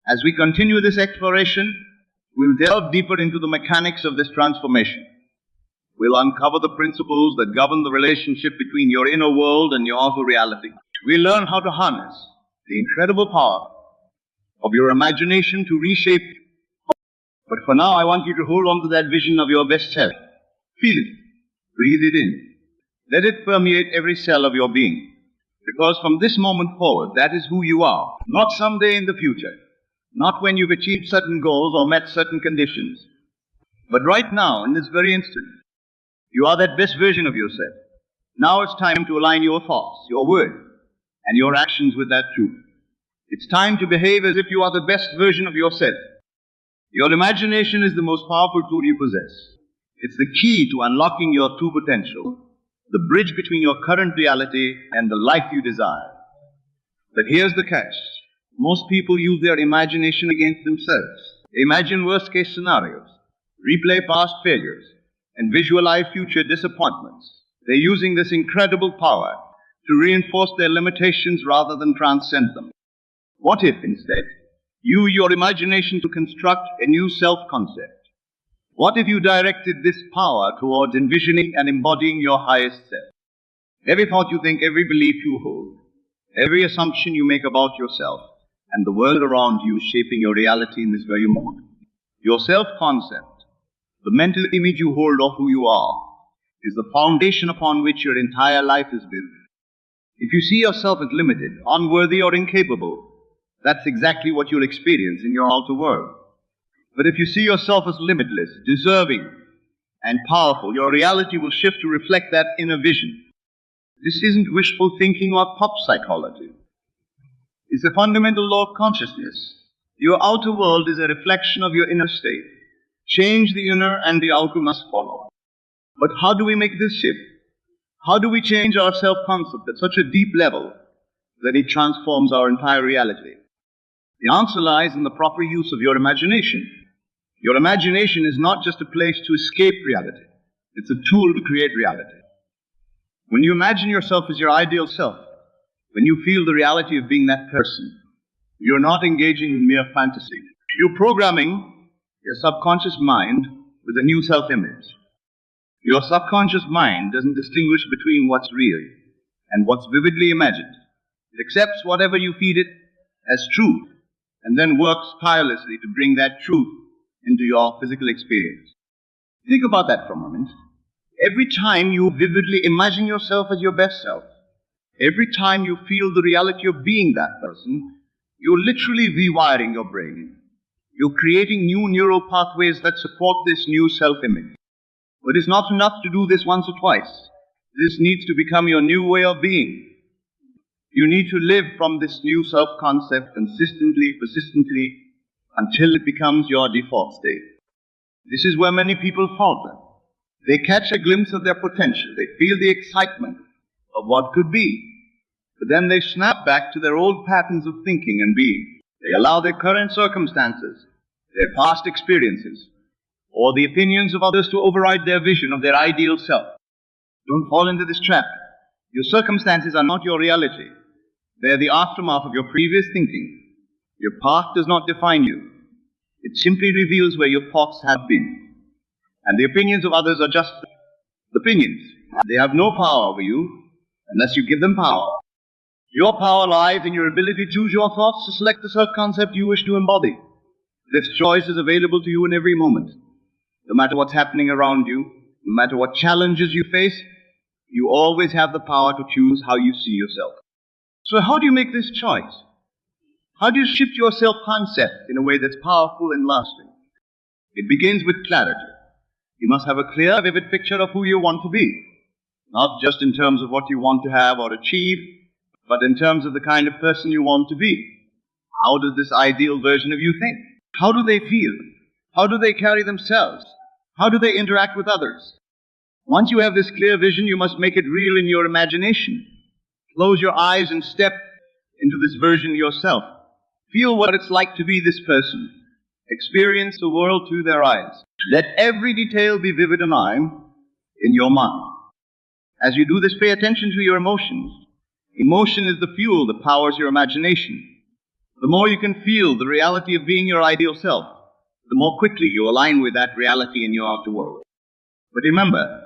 As we continue this exploration, we'll delve deeper into the mechanics of this transformation. We'll uncover the principles that govern the relationship between your inner world and your outer reality. We'll learn how to harness the incredible power of your imagination to reshape. But for now, I want you to hold on to that vision of your best self. Feel it. Breathe it in. Let it permeate every cell of your being. Because from this moment forward, that is who you are. Not someday in the future. Not when you've achieved certain goals or met certain conditions. But right now, in this very instant, you are that best version of yourself. Now it's time to align your thoughts, your words, and your actions with that truth. It's time to behave as if you are the best version of yourself. Your imagination is the most powerful tool you possess. It's the key to unlocking your true potential, the bridge between your current reality and the life you desire. But here's the catch. Most people use their imagination against themselves. They imagine worst-case scenarios, replay past failures, and visualize future disappointments. They're using this incredible power to reinforce their limitations rather than transcend them. What if, instead, you use your imagination to construct a new self-concept? What if you directed this power towards envisioning and embodying your highest self? Every thought you think, every belief you hold, every assumption you make about yourself and the world around you is shaping your reality in this very moment. Your self-concept, The mental image you hold of who you are is the foundation upon which your entire life is built. If you see yourself as limited, unworthy, or incapable, that's exactly what you'll experience in your outer world. But if you see yourself as limitless, deserving, and powerful, your reality will shift to reflect that inner vision. This isn't wishful thinking or pop psychology. It's a fundamental law of consciousness. Your outer world is a reflection of your inner state. Change the inner and the outer must follow. But how do we make this shift? How do we change our self-concept at such a deep level that it transforms our entire reality? The answer lies in the proper use of your imagination. Your imagination is not just a place to escape reality. It's a tool to create reality. When you imagine yourself as your ideal self, when you feel the reality of being that person, you're not engaging in mere fantasy. You're programming your subconscious mind with a new self-image. Your subconscious mind doesn't distinguish between what's real and what's vividly imagined. It accepts whatever you feed it as truth and then works tirelessly to bring that truth into your physical experience. Think about that for a moment. Every time you vividly imagine yourself as your best self, every time you feel the reality of being that person, you're literally rewiring your brain. You're creating new neural pathways that support this new self-image. But it's not enough to do this once or twice. This needs to become your new way of being. You need to live from this new self-concept consistently, persistently, until it becomes your default state. This is where many people falter. They catch a glimpse of their potential. They feel the excitement of what could be. But then they snap back to their old patterns of thinking and being. They allow their current circumstances, their past experiences, or the opinions of others to override their vision of their ideal self. Don't fall into this trap. Your circumstances are not your reality. They are the aftermath of your previous thinking. Your past does not define you. It simply reveals where your thoughts have been. And the opinions of others are just opinions. They have no power over you unless you give them power. Your power lies in your ability to choose your thoughts, to select the self-concept you wish to embody. This choice is available to you in every moment. No matter what's happening around you, no matter what challenges you face, you always have the power to choose how you see yourself. So how do you make this choice? How do you shift your self-concept in a way that's powerful and lasting? It begins with clarity. You must have a clear, vivid picture of who you want to be. Not just in terms of what you want to have or achieve, but in terms of the kind of person you want to be. How does this ideal version of you think? How do they feel? How do they carry themselves? How do they interact with others? Once you have this clear vision, you must make it real in your imagination. Close your eyes and step into this version yourself. Feel what it's like to be this person. Experience the world through their eyes. Let every detail be vivid and alive in your mind. As you do this, pay attention to your emotions. Emotion is the fuel that powers your imagination. The more you can feel the reality of being your ideal self, the more quickly you align with that reality in your outer world. But remember,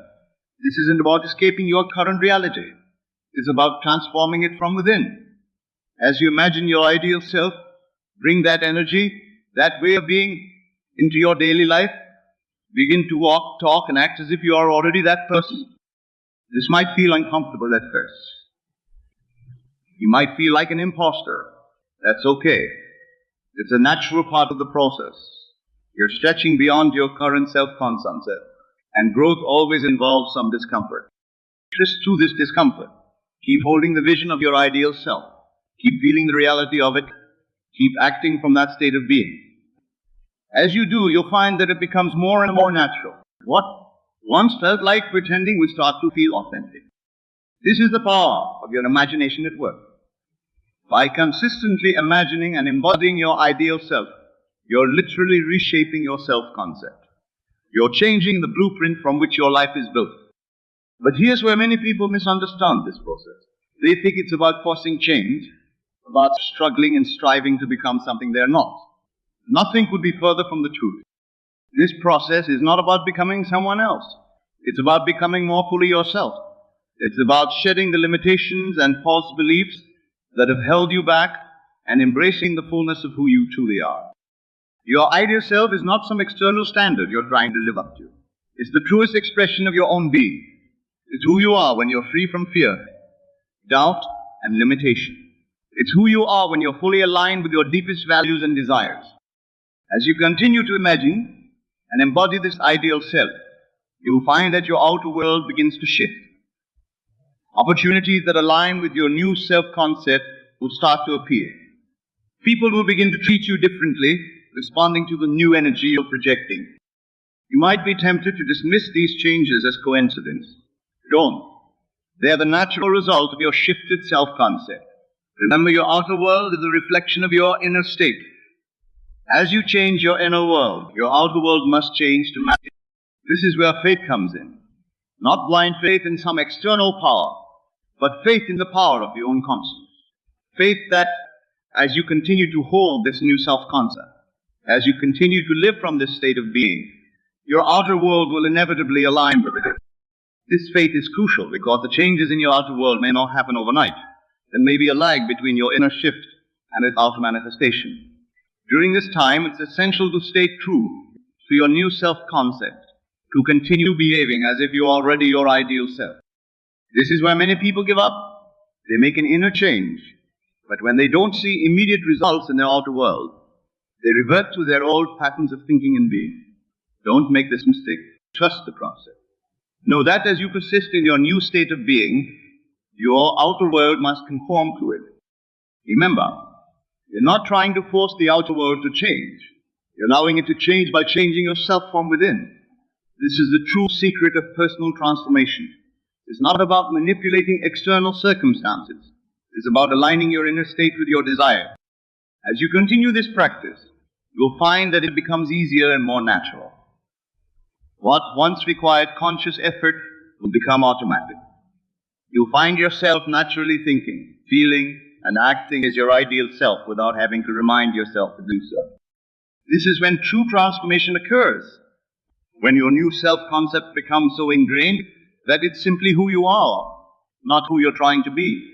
this isn't about escaping your current reality. It's about transforming it from within. As you imagine your ideal self, bring that energy, that way of being into your daily life. Begin to walk, talk, and act as if you are already that person. This might feel uncomfortable at first. You might feel like an imposter. That's okay. It's a natural part of the process. You're stretching beyond your current self-concept, and growth always involves some discomfort. Just through this discomfort, keep holding the vision of your ideal self. Keep feeling the reality of it. Keep acting from that state of being. As you do, you'll find that it becomes more and more natural. What once felt like pretending will start to feel authentic. This is the power of your imagination at work. By consistently imagining and embodying your ideal self, you're literally reshaping your self-concept. You're changing the blueprint from which your life is built. But here's where many people misunderstand this process. They think it's about forcing change, about struggling and striving to become something they're not. Nothing could be further from the truth. This process is not about becoming someone else. It's about becoming more fully yourself. It's about shedding the limitations and false beliefs that have held you back and embracing the fullness of who you truly are. Your ideal self is not some external standard you're trying to live up to. It's the truest expression of your own being. It's who you are when you're free from fear, doubt, and limitation. It's who you are when you're fully aligned with your deepest values and desires. As you continue to imagine and embody this ideal self, you will find that your outer world begins to shift. Opportunities that align with your new self-concept will start to appear. People will begin to treat you differently, responding to the new energy you're projecting. You might be tempted to dismiss these changes as coincidence. Don't. They are the natural result of your shifted self-concept. Remember, your outer world is a reflection of your inner state. As you change your inner world, your outer world must change to match it. This is where faith comes in. Not blind faith in some external power, but faith in the power of your own consciousness. Faith that, as you continue to hold this new self-concept, as you continue to live from this state of being, your outer world will inevitably align with it. This faith is crucial because the changes in your outer world may not happen overnight. There may be a lag between your inner shift and its outer manifestation. During this time, it's essential to stay true to your new self-concept, to continue behaving as if you're already your ideal self. This is where many people give up. They make an inner change, but when they don't see immediate results in their outer world, they revert to their old patterns of thinking and being. Don't make this mistake. Trust the process. Know that as you persist in your new state of being, your outer world must conform to it. Remember, you're not trying to force the outer world to change. You're allowing it to change by changing yourself from within. This is the true secret of personal transformation. It's not about manipulating external circumstances. It's about aligning your inner state with your desire. As you continue this practice, you'll find that it becomes easier and more natural. What once required conscious effort will become automatic. You'll find yourself naturally thinking, feeling, and acting as your ideal self without having to remind yourself to do so. This is when true transformation occurs, when your new self-concept becomes so ingrained that it's simply who you are, not who you're trying to be.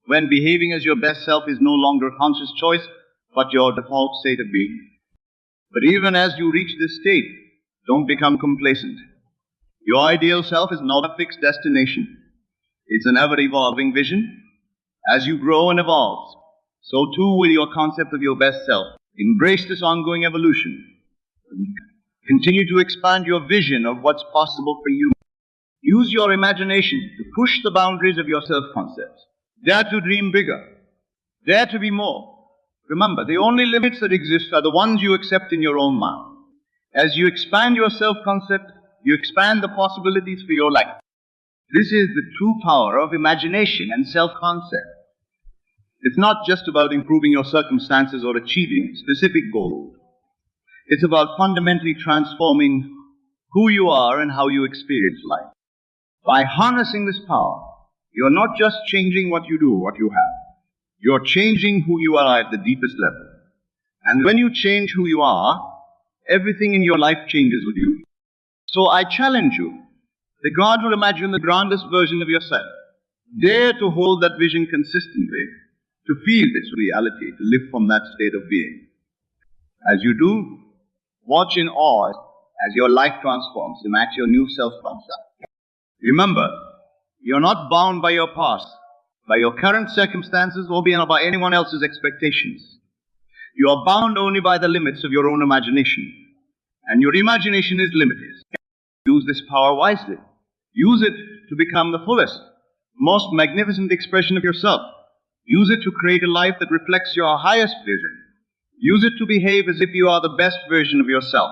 When behaving as your best self is no longer a conscious choice, but your default state of being. But even as you reach this state, don't become complacent. Your ideal self is not a fixed destination. It's an ever-evolving vision. As you grow and evolve, so too will your concept of your best self. Embrace this ongoing evolution. Continue to expand your vision of what's possible for you. Use your imagination to push the boundaries of your self-concept. Dare to dream bigger. Dare to be more. Remember, the only limits that exist are the ones you accept in your own mind. As you expand your self-concept, you expand the possibilities for your life. This is the true power of imagination and self-concept. It's not just about improving your circumstances or achieving specific goals. It's about fundamentally transforming who you are and how you experience life. By harnessing this power, you're not just changing what you do, what you have. You're changing who you are at the deepest level. And when you change who you are, everything in your life changes with you. So I challenge you that God will imagine the grandest version of yourself. Dare to hold that vision consistently, to feel this reality, to live from that state of being. As you do, watch in awe as your life transforms to match your new self-concept. Remember, you're not bound by your past, by your current circumstances, or by anyone else's expectations. You are bound only by the limits of your own imagination. And your imagination is limited. Use this power wisely. Use it to become the fullest, most magnificent expression of yourself. Use it to create a life that reflects your highest vision. Use it to behave as if you are the best version of yourself.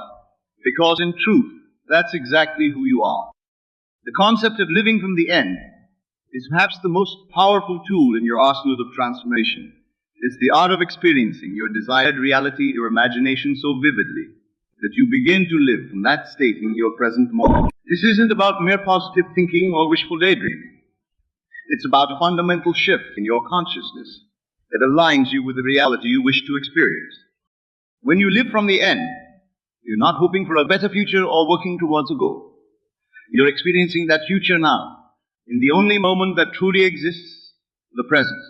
Because in truth, that's exactly who you are. The concept of living from the end is perhaps the most powerful tool in your arsenal of transformation. It's the art of experiencing your desired reality, your imagination so vividly that you begin to live from that state in your present moment. This isn't about mere positive thinking or wishful daydreaming. It's about a fundamental shift in your consciousness that aligns you with the reality you wish to experience. When you live from the end, you're not hoping for a better future or working towards a goal. You're experiencing that future now, in the only moment that truly exists, the present.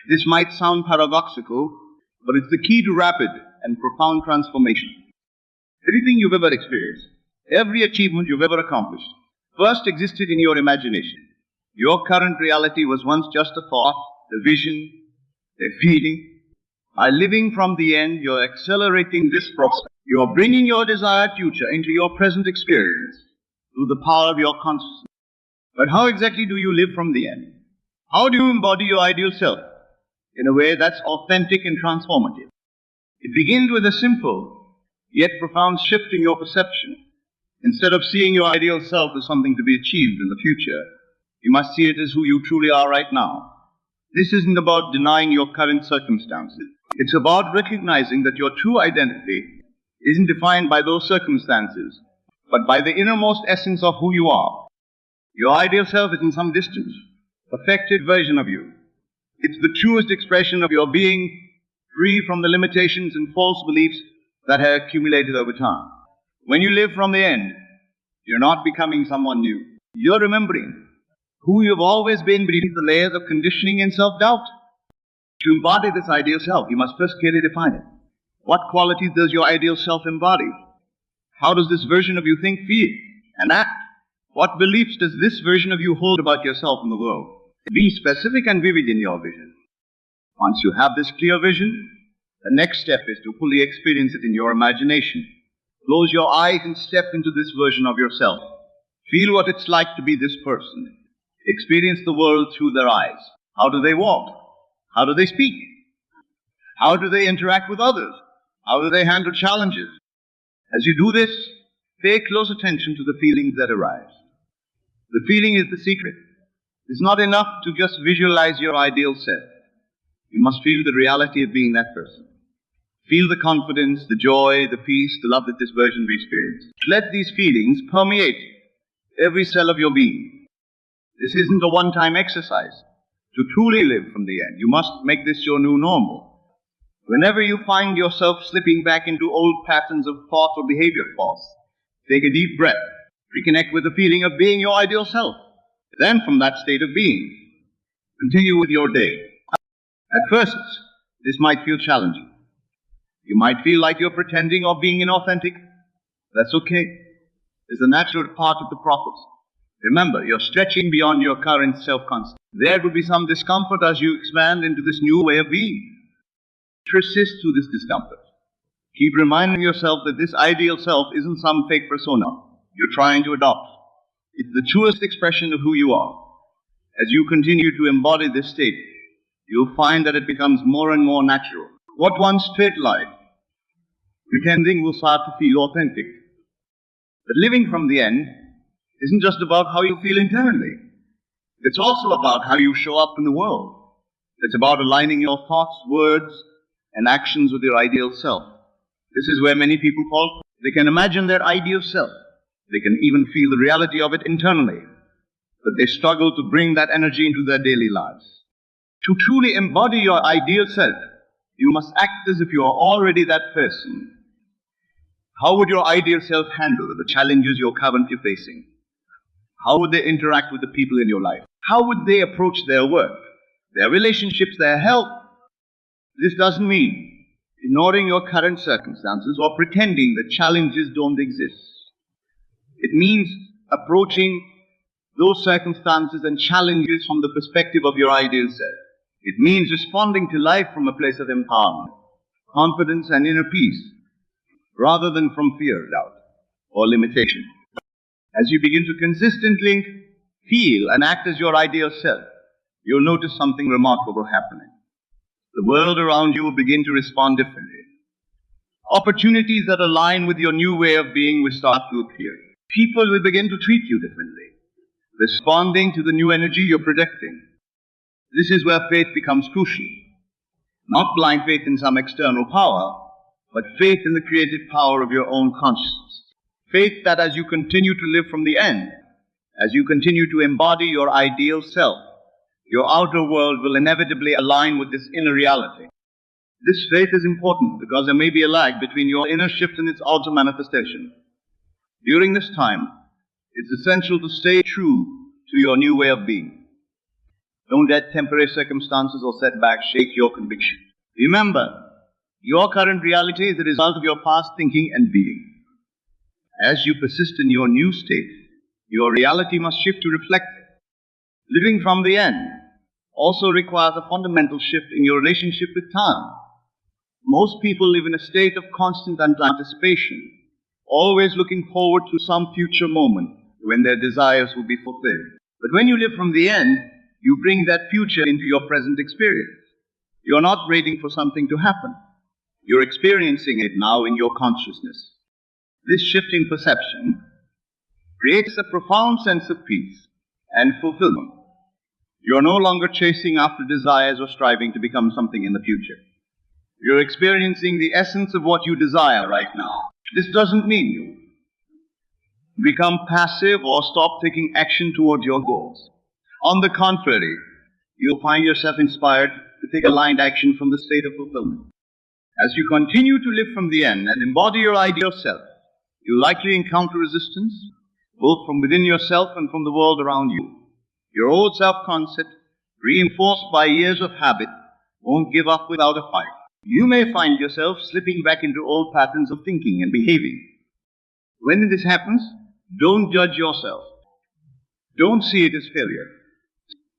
This might sound paradoxical, but it's the key to rapid and profound transformation. Everything you've ever experienced, every achievement you've ever accomplished, first existed in your imagination. Your current reality was once just a thought, a vision, a feeling. By living from the end, you're accelerating this process. You're bringing your desired future into your present experience through the power of your consciousness. But how exactly do you live from the end? How do you embody your ideal self in a way that's authentic and transformative? It begins with a simple yet profound shift in your perception. Instead of seeing your ideal self as something to be achieved in the future, you must see it as who you truly are right now. This isn't about denying your current circumstances. It's about recognizing that your true identity isn't defined by those circumstances, but by the innermost essence of who you are. Your ideal self isn't some distant, perfected version of you. It's the truest expression of your being, free from the limitations and false beliefs that have accumulated over time. When you live from the end, you're not becoming someone new. You're remembering who you've always been beneath the layers of conditioning and self-doubt. To embody this ideal self, you must first clearly define it. What qualities does your ideal self embody? How does this version of you think, feel, and act? What beliefs does this version of you hold about yourself and the world? Be specific and vivid in your vision. Once you have this clear vision, the next step is to fully experience it in your imagination. Close your eyes and step into this version of yourself. Feel what it's like to be this person. Experience the world through their eyes. How do they walk? How do they speak? How do they interact with others? How do they handle challenges? As you do this, pay close attention to the feelings that arise. The feeling is the secret. It's not enough to just visualize your ideal self. You must feel the reality of being that person. Feel the confidence, the joy, the peace, the love that this version will experience. Let these feelings permeate every cell of your being. This isn't a one-time exercise. To truly live from the end, you must make this your new normal. Whenever you find yourself slipping back into old patterns of thought or behavior pause, take a deep breath. Reconnect with the feeling of being your ideal self. Then from that state of being, continue with your day. At first, this might feel challenging. You might feel like you're pretending or being inauthentic. That's okay. It's a natural part of the process. Remember, you're stretching beyond your current self-concept. There will be some discomfort as you expand into this new way of being. Persist through this discomfort. Keep reminding yourself that this ideal self isn't some fake persona you're trying to adopt. It's the truest expression of who you are. As you continue to embody this state, you'll find that it becomes more and more natural. What once felt like pretending will start to feel authentic. But living from the end isn't just about how you feel internally. It's also about how you show up in the world. It's about aligning your thoughts, words, and actions with your ideal self. This is where many people fall. They can imagine their ideal self. They can even feel the reality of it internally. But they struggle to bring that energy into their daily lives. To truly embody your ideal self, you must act as if you are already that person. How would your ideal self handle the challenges you're currently facing? How would they interact with the people in your life? How would they approach their work, their relationships, their health? This doesn't mean ignoring your current circumstances or pretending that challenges don't exist. It means approaching those circumstances and challenges from the perspective of your ideal self. It means responding to life from a place of empowerment, confidence, and inner peace, rather than from fear, doubt, or limitation. As you begin to consistently feel and act as your ideal self, you'll notice something remarkable happening. The world around you will begin to respond differently. Opportunities that align with your new way of being will start to appear. People will begin to treat you differently, responding to the new energy you're projecting. This is where faith becomes crucial. Not blind faith in some external power, but faith in the creative power of your own consciousness. Faith that as you continue to live from the end, as you continue to embody your ideal self, your outer world will inevitably align with this inner reality. This faith is important because there may be a lag between your inner shift and its outer manifestation. During this time, it's essential to stay true to your new way of being. Don't let temporary circumstances or setbacks shake your conviction. Remember, Your current reality is the result of your past thinking and being. As you persist in your new state, your reality must shift to reflect it. Living from the end also requires a fundamental shift in your relationship with time. Most people live in a state of constant anticipation, always looking forward to some future moment when their desires will be fulfilled. But when you live from the end, you bring that future into your present experience. You're not waiting for something to happen. You're experiencing it now in your consciousness. This shift in perception creates a profound sense of peace and fulfillment. You're no longer chasing after desires or striving to become something in the future. You're experiencing the essence of what you desire right now. This doesn't mean you become passive or stop taking action towards your goals. On the contrary, you'll find yourself inspired to take aligned action from the state of fulfillment. As you continue to live from the end and embody your ideal self, you'll likely encounter resistance, both from within yourself and from the world around you. Your old self-concept, reinforced by years of habit, won't give up without a fight. You may find yourself slipping back into old patterns of thinking and behaving. When this happens, don't judge yourself. Don't see it as failure.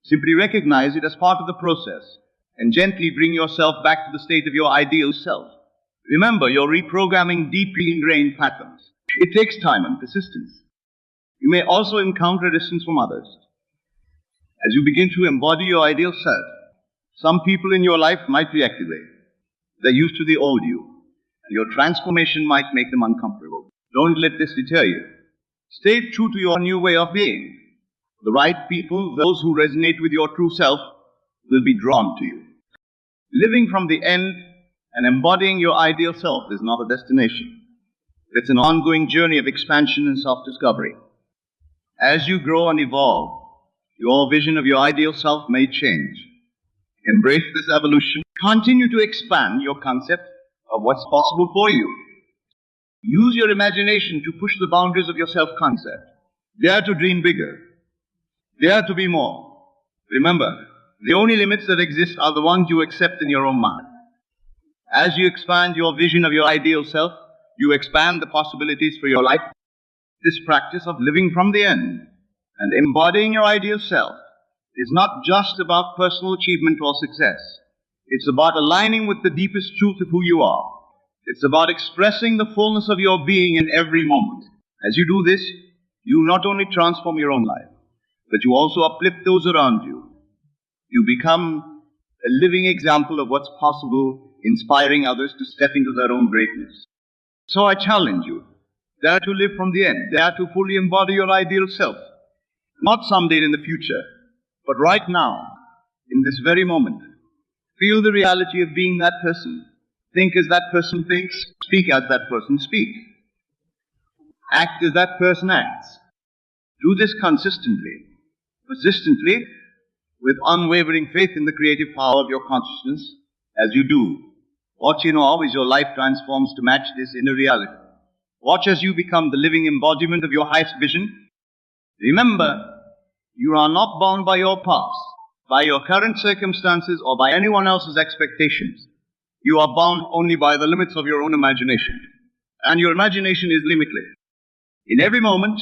Simply recognize it as part of the process and gently bring yourself back to the state of your ideal self. Remember, you're reprogramming deeply ingrained patterns. It takes time and persistence. You may also encounter resistance from others. As you begin to embody your ideal self, some people in your life might reactivate. They're used to the old you, and your transformation might make them uncomfortable. Don't let this deter you. Stay true to your new way of being. The right people, those who resonate with your true self, will be drawn to you. Living from the end and embodying your ideal self is not a destination. It's an ongoing journey of expansion and self-discovery. As you grow and evolve, your vision of your ideal self may change. Embrace this evolution. Continue to expand your concept of what's possible for you. Use your imagination to push the boundaries of your self-concept. Dare to dream bigger. Dare to be more. Remember, the only limits that exist are the ones you accept in your own mind. As you expand your vision of your ideal self, you expand the possibilities for your life. This practice of living from the end and embodying your ideal self is not just about personal achievement or success. It's about aligning with the deepest truth of who you are. It's about expressing the fullness of your being in every moment. As you do this, you not only transform your own life, but you also uplift those around you. You become a living example of what's possible, inspiring others to step into their own greatness. So I challenge you, dare to live from the end, dare to fully embody your ideal self. Not someday in the future, but right now, in this very moment. Feel the reality of being that person. Think as that person thinks. Speak as that person speaks. Act as that person acts. Do this consistently, persistently, with unwavering faith in the creative power of your consciousness. As you do, watch in awe as your life transforms to match this inner reality. Watch as you become the living embodiment of your highest vision. Remember, you are not bound by your past, by your current circumstances, or by anyone else's expectations. You are bound only by the limits of your own imagination. And your imagination is limitless. In every moment,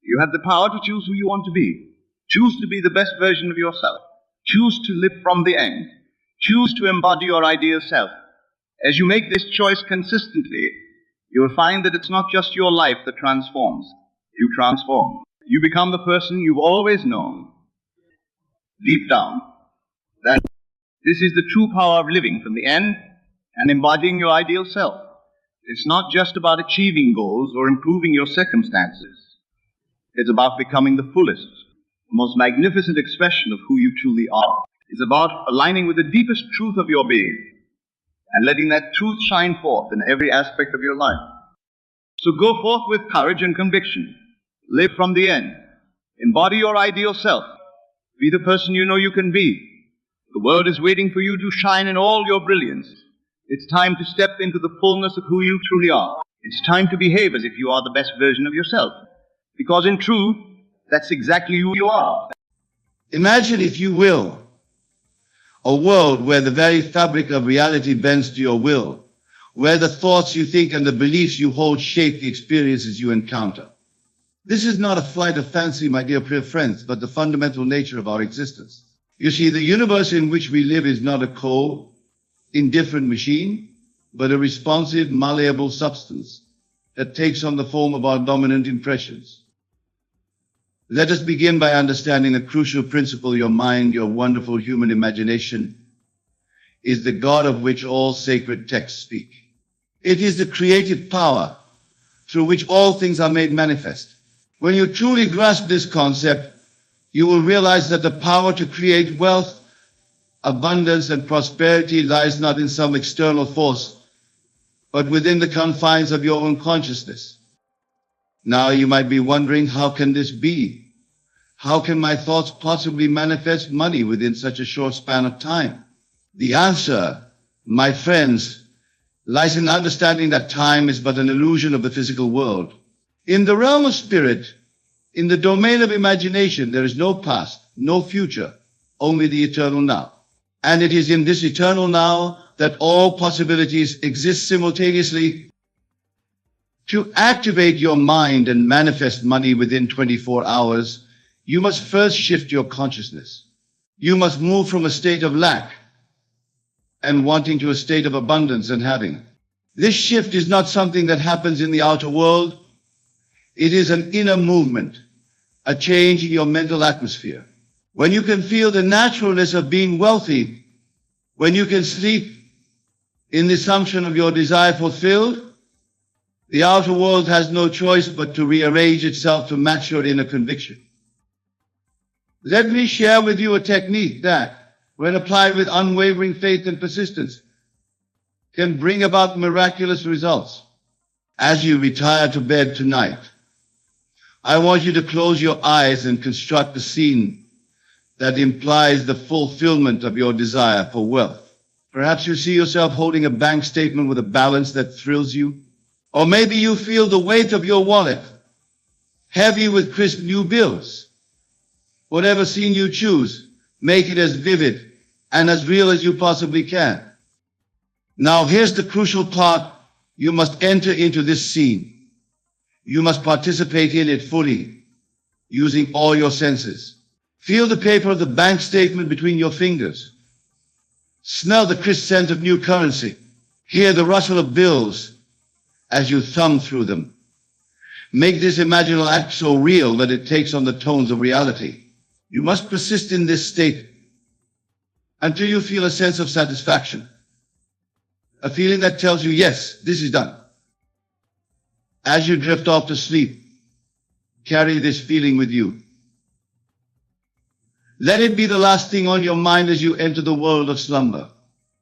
you have the power to choose who you want to be. Choose to be the best version of yourself. Choose to live from the end. Choose to embody your ideal self. As you make this choice consistently, you will find that it's not just your life that transforms. You transform. You become the person you've always known. Deep down, that this is the true power of living from the end and embodying your ideal self. It's not just about achieving goals or improving your circumstances. It's about becoming the fullest, most magnificent expression of who you truly are. It's about aligning with the deepest truth of your being and letting that truth shine forth in every aspect of your life. So go forth with courage and conviction. Live from the end. Embody your ideal self. Be the person you know you can be. The world is waiting for you to shine in all your brilliance. It's time to step into the fullness of who you truly are. It's time to behave as if you are the best version of yourself. Because in truth, that's exactly who you are. Imagine, if you will, a world where the very fabric of reality bends to your will, where the thoughts you think and the beliefs you hold shape the experiences you encounter. This is not a flight of fancy, my dear friends, but the fundamental nature of our existence. You see, the universe in which we live is not a cold, indifferent machine, but a responsive, malleable substance that takes on the form of our dominant impressions. Let us begin by understanding a crucial principle. Your mind, your wonderful human imagination, is the God of which all sacred texts speak. It is the creative power through which all things are made manifest. When you truly grasp this concept, you will realize that the power to create wealth, abundance, and prosperity lies not in some external force, but within the confines of your own consciousness. Now you might be wondering, how can this be? How can my thoughts possibly manifest money within such a short span of time? The answer, my friends, lies in understanding that time is but an illusion of the physical world. In the realm of spirit, in the domain of imagination, there is no past, no future, only the eternal now. And it is in this eternal now that all possibilities exist simultaneously. To activate your mind and manifest money within 24 hours, you must first shift your consciousness. You must move from a state of lack and wanting to a state of abundance and having. This shift is not something that happens in the outer world. It is an inner movement, a change in your mental atmosphere. When you can feel the naturalness of being wealthy, when you can sleep in the assumption of your desire fulfilled, the outer world has no choice but to rearrange itself to match your inner conviction. Let me share with you a technique that, when applied with unwavering faith and persistence, can bring about miraculous results. As you retire to bed tonight, I want you to close your eyes and construct a scene that implies the fulfillment of your desire for wealth. Perhaps you see yourself holding a bank statement with a balance that thrills you. Or maybe you feel the weight of your wallet, heavy with crisp new bills. Whatever scene you choose, make it as vivid and as real as you possibly can. Now here's the crucial part. You must enter into this scene. You must participate in it fully, using all your senses. Feel the paper of the bank statement between your fingers. Smell the crisp scent of new currency. Hear the rustle of bills as you thumb through them. Make this imaginal act so real that it takes on the tones of reality. You must persist in this state until you feel a sense of satisfaction, a feeling that tells you, yes, this is done. As you drift off to sleep, carry this feeling with you. Let it be the last thing on your mind as you enter the world of slumber.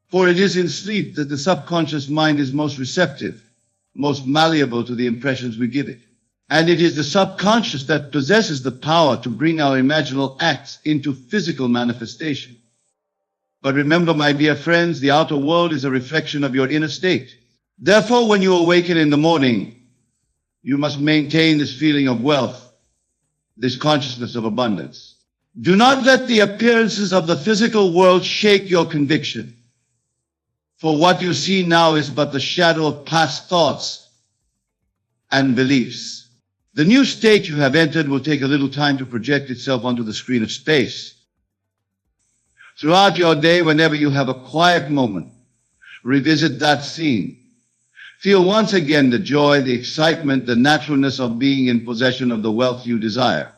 For it is in sleep that the subconscious mind is most receptive, most malleable to the impressions we give it. And it is the subconscious that possesses the power to bring our imaginal acts into physical manifestation. But remember, my dear friends, the outer world is a reflection of your inner state. Therefore, when you awaken in the morning, you must maintain this feeling of wealth, this consciousness of abundance. Do not let the appearances of the physical world shake your conviction. For what you see now is but the shadow of past thoughts and beliefs. The new state you have entered will take a little time to project itself onto the screen of space. Throughout your day, whenever you have a quiet moment, revisit that scene. Feel once again the joy, the excitement, the naturalness of being in possession of the wealth you desire.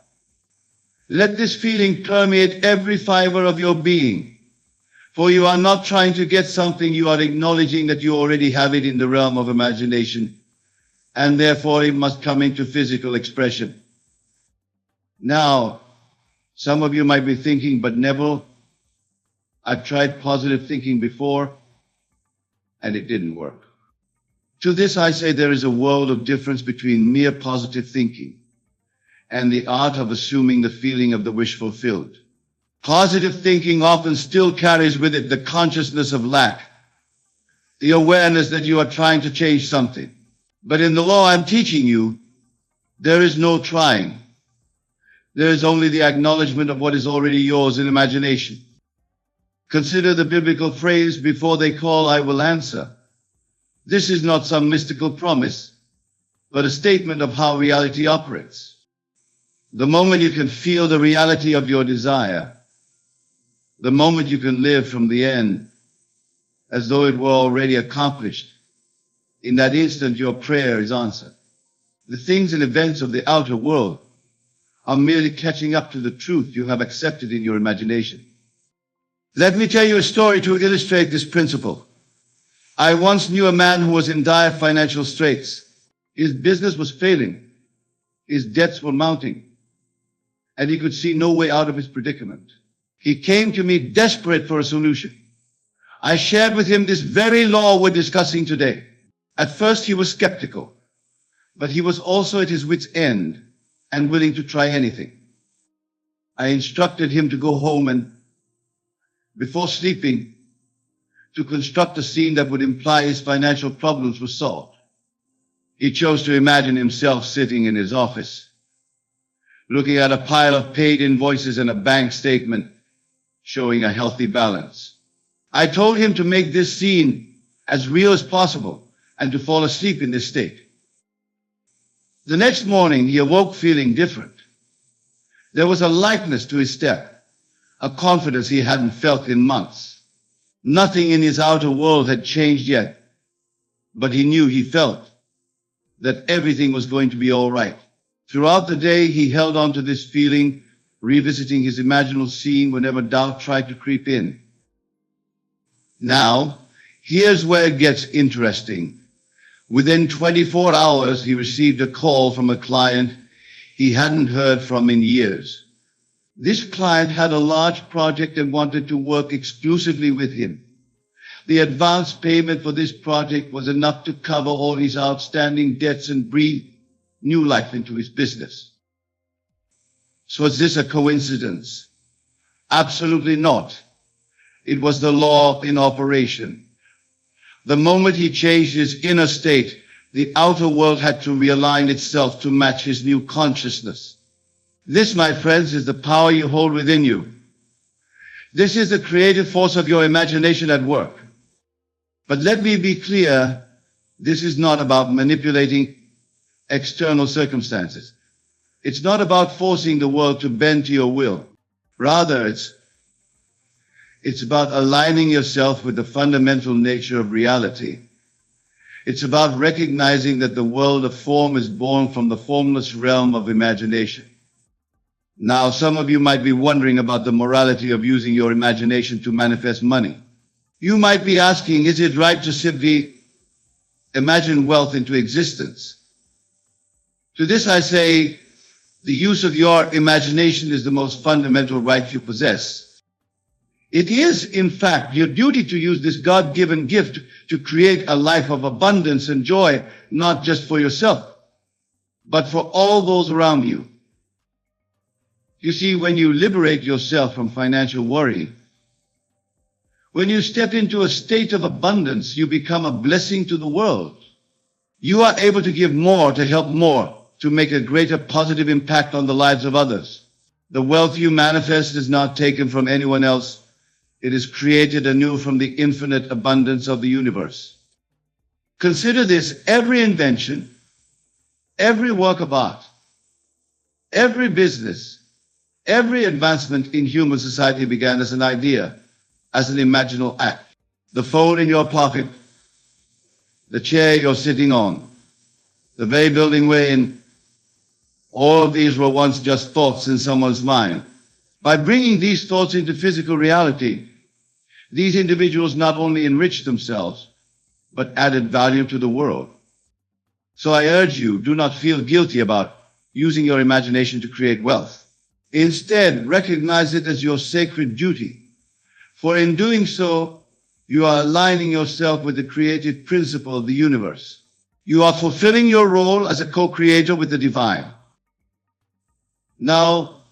Let this feeling permeate every fiber of your being. For you are not trying to get something, you are acknowledging that you already have it in the realm of imagination, and therefore it must come into physical expression. Now, some of you might be thinking, but Neville, I've tried positive thinking before, and it didn't work. To this I say there is a world of difference between mere positive thinking and the art of assuming the feeling of the wish fulfilled. Positive thinking often still carries with it the consciousness of lack, the awareness that you are trying to change something. But in the law I'm teaching you, there is no trying. There is only the acknowledgement of what is already yours in imagination. Consider the biblical phrase, before they call, I will answer. This is not some mystical promise, but a statement of how reality operates. The moment you can feel the reality of your desire, the moment you can live from the end as though it were already accomplished, in that instant your prayer is answered. The things and events of the outer world are merely catching up to the truth you have accepted in your imagination. Let me tell you a story to illustrate this principle. I once knew a man who was in dire financial straits. His business was failing. His debts were mounting. And he could see no way out of his predicament. He came to me desperate for a solution. I shared with him this very law we're discussing today. At first he was skeptical, but he was also at his wit's end and willing to try anything. I instructed him to go home and, before sleeping, to construct a scene that would imply his financial problems were solved. He chose to imagine himself sitting in his office, looking at a pile of paid invoices and a bank statement showing a healthy balance. I told him to make this scene as real as possible and to fall asleep in this state. The next morning, he awoke feeling different. There was a lightness to his step, a confidence he hadn't felt in months. Nothing in his outer world had changed yet, but he felt that everything was going to be all right. Throughout the day, he held on to this feeling, revisiting his imaginal scene whenever doubt tried to creep in. Now, here's where it gets interesting. Within 24 hours, he received a call from a client he hadn't heard from in years. This client had a large project and wanted to work exclusively with him. The advance payment for this project was enough to cover all his outstanding debts and breathe new life into his business. So is this a coincidence? Absolutely not. It was the law in operation. The moment he changed his inner state, the outer world had to realign itself to match his new consciousness. This, my friends, is the power you hold within you. This is the creative force of your imagination at work. But let me be clear, this is not about manipulating external circumstances. It's not about forcing the world to bend to your will. Rather, it's about aligning yourself with the fundamental nature of reality. It's about recognizing that the world of form is born from the formless realm of imagination. Now, some of you might be wondering about the morality of using your imagination to manifest money. You might be asking, is it right to simply imagine wealth into existence? To this I say, the use of your imagination is the most fundamental right you possess. It is, in fact, your duty to use this God-given gift to create a life of abundance and joy, not just for yourself, but for all those around you. You see, when you liberate yourself from financial worry, when you step into a state of abundance, you become a blessing to the world. You are able to give more, to help more, to make a greater positive impact on the lives of others. The wealth you manifest is not taken from anyone else. It is created anew from the infinite abundance of the universe. Consider this: every invention, every work of art, every business, every advancement in human society began as an idea, as an imaginal act. The phone in your pocket, the chair you're sitting on, the very building we're in, all of these were once just thoughts in someone's mind. By bringing these thoughts into physical reality, these individuals not only enriched themselves, but added value to the world. So I urge you, do not feel guilty about using your imagination to create wealth. Instead, recognize it as your sacred duty. For in doing so, you are aligning yourself with the creative principle of the universe. You are fulfilling your role as a co-creator with the divine. Now,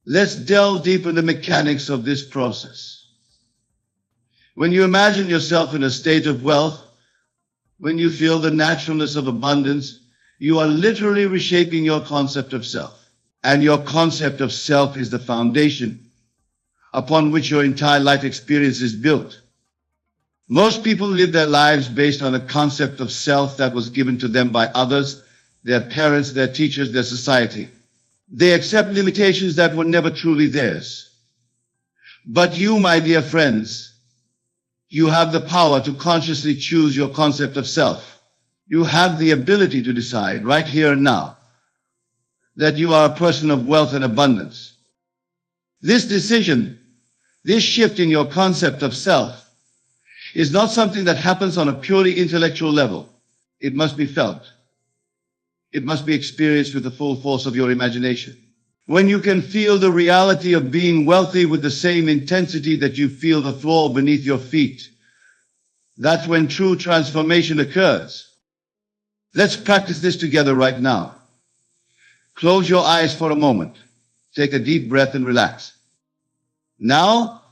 let's delve deep in the mechanics of this process. When you imagine yourself in a state of wealth, when you feel the naturalness of abundance, you are literally reshaping your concept of self. And your concept of self is the foundation upon which your entire life experience is built. Most people live their lives based on a concept of self that was given to them by others, their parents, their teachers, their society. They accept limitations that were never truly theirs. But you, my dear friends, you have the power to consciously choose your concept of self. You have the ability to decide right here and now that you are a person of wealth and abundance. This decision, this shift in your concept of self, is not something that happens on a purely intellectual level. It must be felt. It must be experienced with the full force of your imagination. When you can feel the reality of being wealthy with the same intensity that you feel the floor beneath your feet, that's when true transformation occurs. Let's practice this together right now. Close your eyes for a moment. Take a deep breath and relax. Now,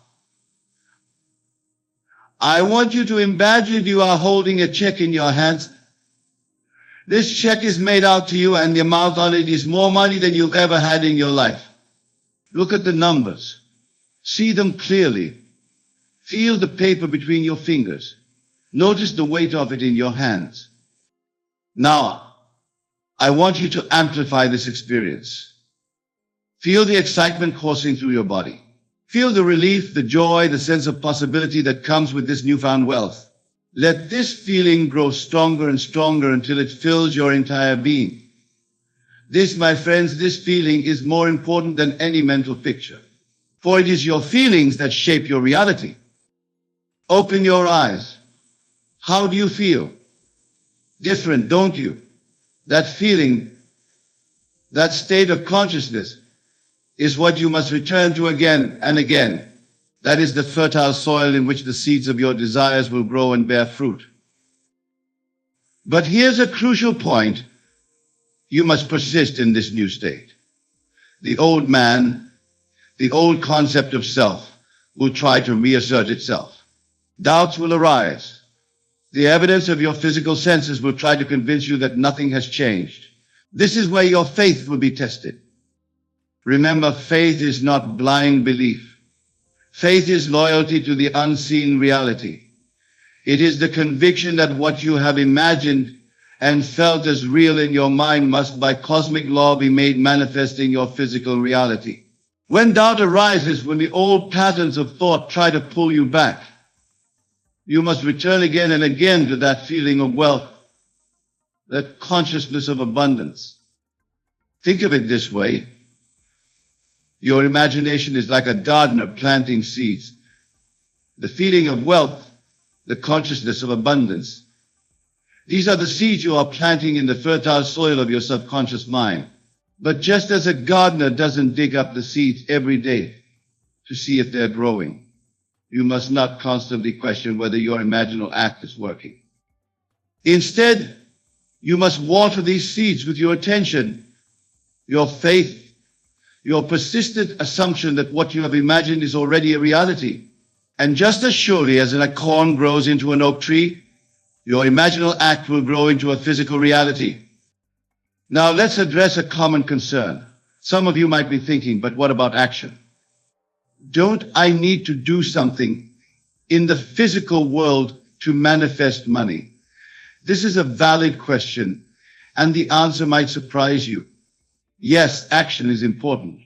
I want you to imagine you are holding a check in your hands. This check is made out to you and the amount on it is more money than you've ever had in your life. Look at the numbers. See them clearly. Feel the paper between your fingers. Notice the weight of it in your hands. Now, I want you to amplify this experience. Feel the excitement coursing through your body. Feel the relief, the joy, the sense of possibility that comes with this newfound wealth. Let this feeling grow stronger and stronger until it fills your entire being. This, my friends, this feeling is more important than any mental picture. For it is your feelings that shape your reality. Open your eyes. How do you feel? Different, don't you? That feeling, that state of consciousness, is what you must return to again and again. That is the fertile soil in which the seeds of your desires will grow and bear fruit. But here's a crucial point. You must persist in this new state. The old man, the old concept of self, will try to reassert itself. Doubts will arise. The evidence of your physical senses will try to convince you that nothing has changed. This is where your faith will be tested. Remember, faith is not blind belief. Faith is loyalty to the unseen reality. It is the conviction that what you have imagined and felt as real in your mind must by cosmic law be made manifest in your physical reality. When doubt arises, when the old patterns of thought try to pull you back, you must return again and again to that feeling of wealth, that consciousness of abundance. Think of it this way. Your imagination is like a gardener planting seeds. The feeling of wealth, the consciousness of abundance. These are the seeds you are planting in the fertile soil of your subconscious mind. But just as a gardener doesn't dig up the seeds every day to see if they're growing, you must not constantly question whether your imaginal act is working. Instead, you must water these seeds with your attention, your faith, your persistent assumption that what you have imagined is already a reality. And just as surely as an acorn grows into an oak tree, your imaginal act will grow into a physical reality. Now let's address a common concern. Some of you might be thinking, but what about action? Don't I need to do something in the physical world to manifest money? This is a valid question, and the answer might surprise you. Yes, action is important,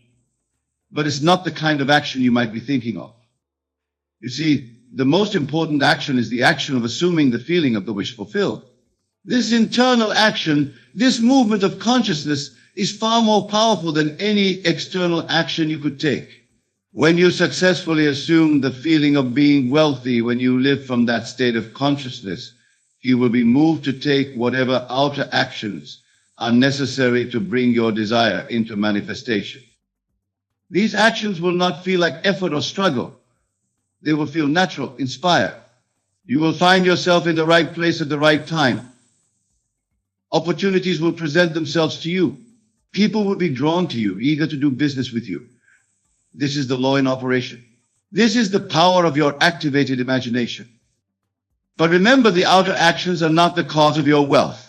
but it's not the kind of action you might be thinking of. You see, the most important action is the action of assuming the feeling of the wish fulfilled. This internal action, this movement of consciousness, is far more powerful than any external action you could take. When you successfully assume the feeling of being wealthy, when you live from that state of consciousness, you will be moved to take whatever outer actions are necessary to bring your desire into manifestation. These actions will not feel like effort or struggle. They will feel natural, inspired. You will find yourself in the right place at the right time. Opportunities will present themselves to you. People will be drawn to you, eager to do business with you. This is the law in operation. This is the power of your activated imagination. But remember, the outer actions are not the cause of your wealth.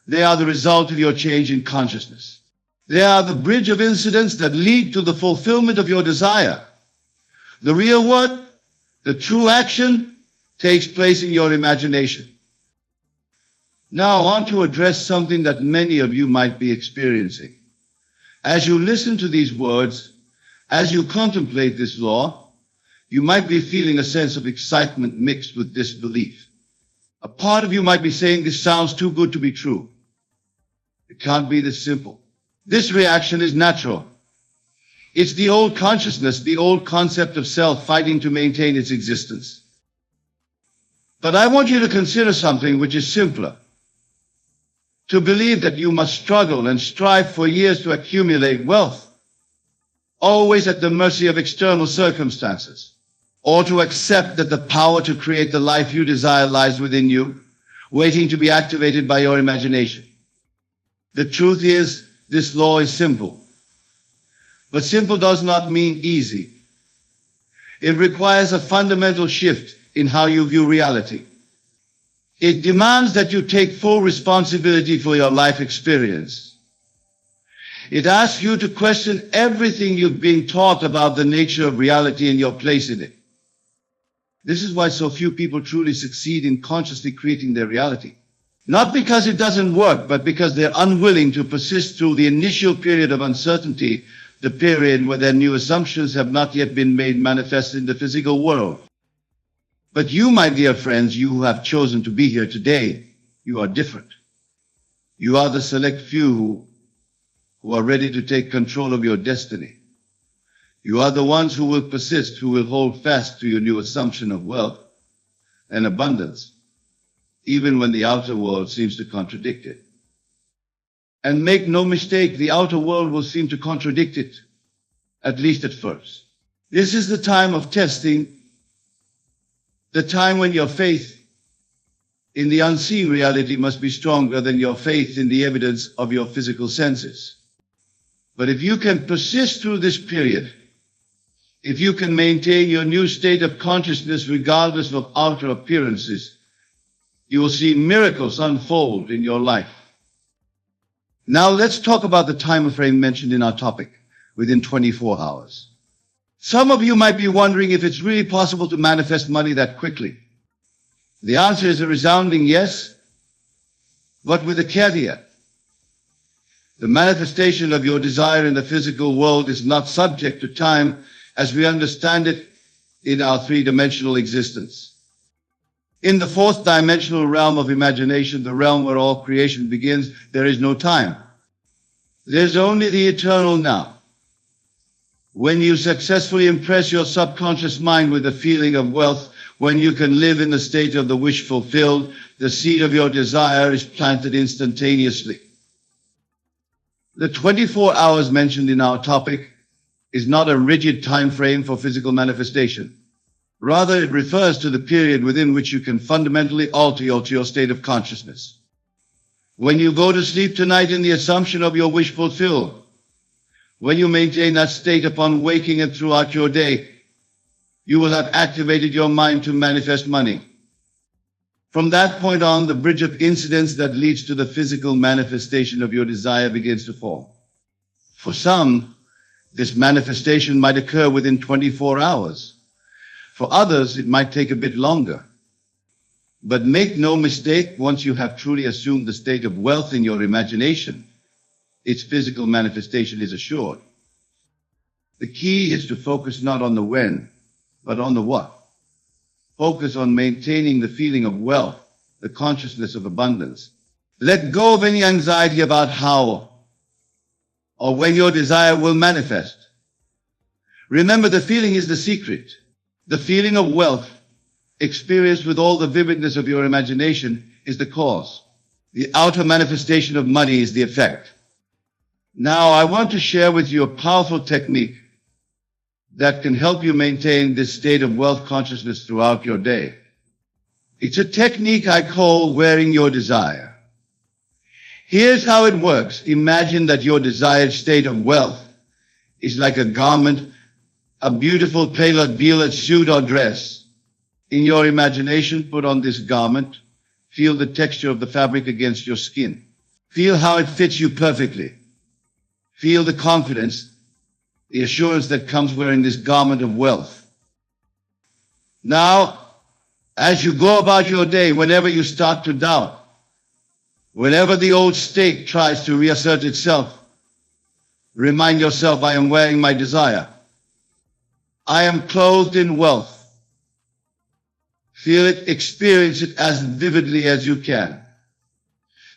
They are the result of your change in consciousness. They are the bridge of incidents that lead to the fulfillment of your desire. The real work, the true action, takes place in your imagination. Now I want to address something that many of you might be experiencing. As you listen to these words, as you contemplate this law, you might be feeling a sense of excitement mixed with disbelief. A part of you might be saying, this sounds too good to be true. It can't be this simple. This reaction is natural. It's the old consciousness, the old concept of self fighting to maintain its existence. But I want you to consider something which is simpler. To believe that you must struggle and strive for years to accumulate wealth, always at the mercy of external circumstances, or to accept that the power to create the life you desire lies within you, waiting to be activated by your imagination. The truth is, this law is simple. But simple does not mean easy. It requires a fundamental shift in how you view reality. It demands that you take full responsibility for your life experience. It asks you to question everything you've been taught about the nature of reality and your place in it. This is why so few people truly succeed in consciously creating their reality. Not because it doesn't work, but because they're unwilling to persist through the initial period of uncertainty, the period where their new assumptions have not yet been made manifest in the physical world. But you, my dear friends, you who have chosen to be here today, you are different. You are the select few who are ready to take control of your destiny. You are the ones who will persist, who will hold fast to your new assumption of wealth and abundance, even when the outer world seems to contradict it. And make no mistake, the outer world will seem to contradict it, at least at first. This is the time of testing, the time when your faith in the unseen reality must be stronger than your faith in the evidence of your physical senses. But if you can persist through this period, if you can maintain your new state of consciousness regardless of outer appearances, you will see miracles unfold in your life. Now let's talk about the time frame mentioned in our topic, within 24 hours. Some of you might be wondering if it's really possible to manifest money that quickly. The answer is a resounding yes, but with a caveat. The manifestation of your desire in the physical world is not subject to time as we understand it in our three-dimensional existence. In the fourth dimensional realm of imagination, the realm where all creation begins, there is no time. There's only the eternal now. When you successfully impress your subconscious mind with the feeling of wealth, when you can live in the state of the wish fulfilled, the seed of your desire is planted instantaneously. The 24 hours mentioned in our topic is not a rigid time frame for physical manifestation. Rather, it refers to the period within which you can fundamentally alter your state of consciousness. When you go to sleep tonight in the assumption of your wish fulfilled, when you maintain that state upon waking and throughout your day, you will have activated your mind to manifest money. From that point on, the bridge of incidents that leads to the physical manifestation of your desire begins to form. For some, this manifestation might occur within 24 hours. For others, it might take a bit longer. But make no mistake, once you have truly assumed the state of wealth in your imagination, its physical manifestation is assured. The key is to focus not on the when, but on the what. Focus on maintaining the feeling of wealth, the consciousness of abundance. Let go of any anxiety about how or when your desire will manifest. Remember, the feeling is the secret. The feeling of wealth, experienced with all the vividness of your imagination, is the cause. The outer manifestation of money is the effect. Now, I want to share with you a powerful technique that can help you maintain this state of wealth consciousness throughout your day. It's a technique I call wearing your desire. Here's how it works. Imagine that your desired state of wealth is like a garment, a beautiful tailored suit or dress. In your imagination, put on this garment. Feel the texture of the fabric against your skin. Feel how it fits you perfectly. Feel the confidence, the assurance that comes wearing this garment of wealth. Now, As you go about your day, whenever you start to doubt, whenever the old state tries to reassert itself, remind yourself, I am wearing my desire. I am clothed in wealth. Feel it, experience it as vividly as you can.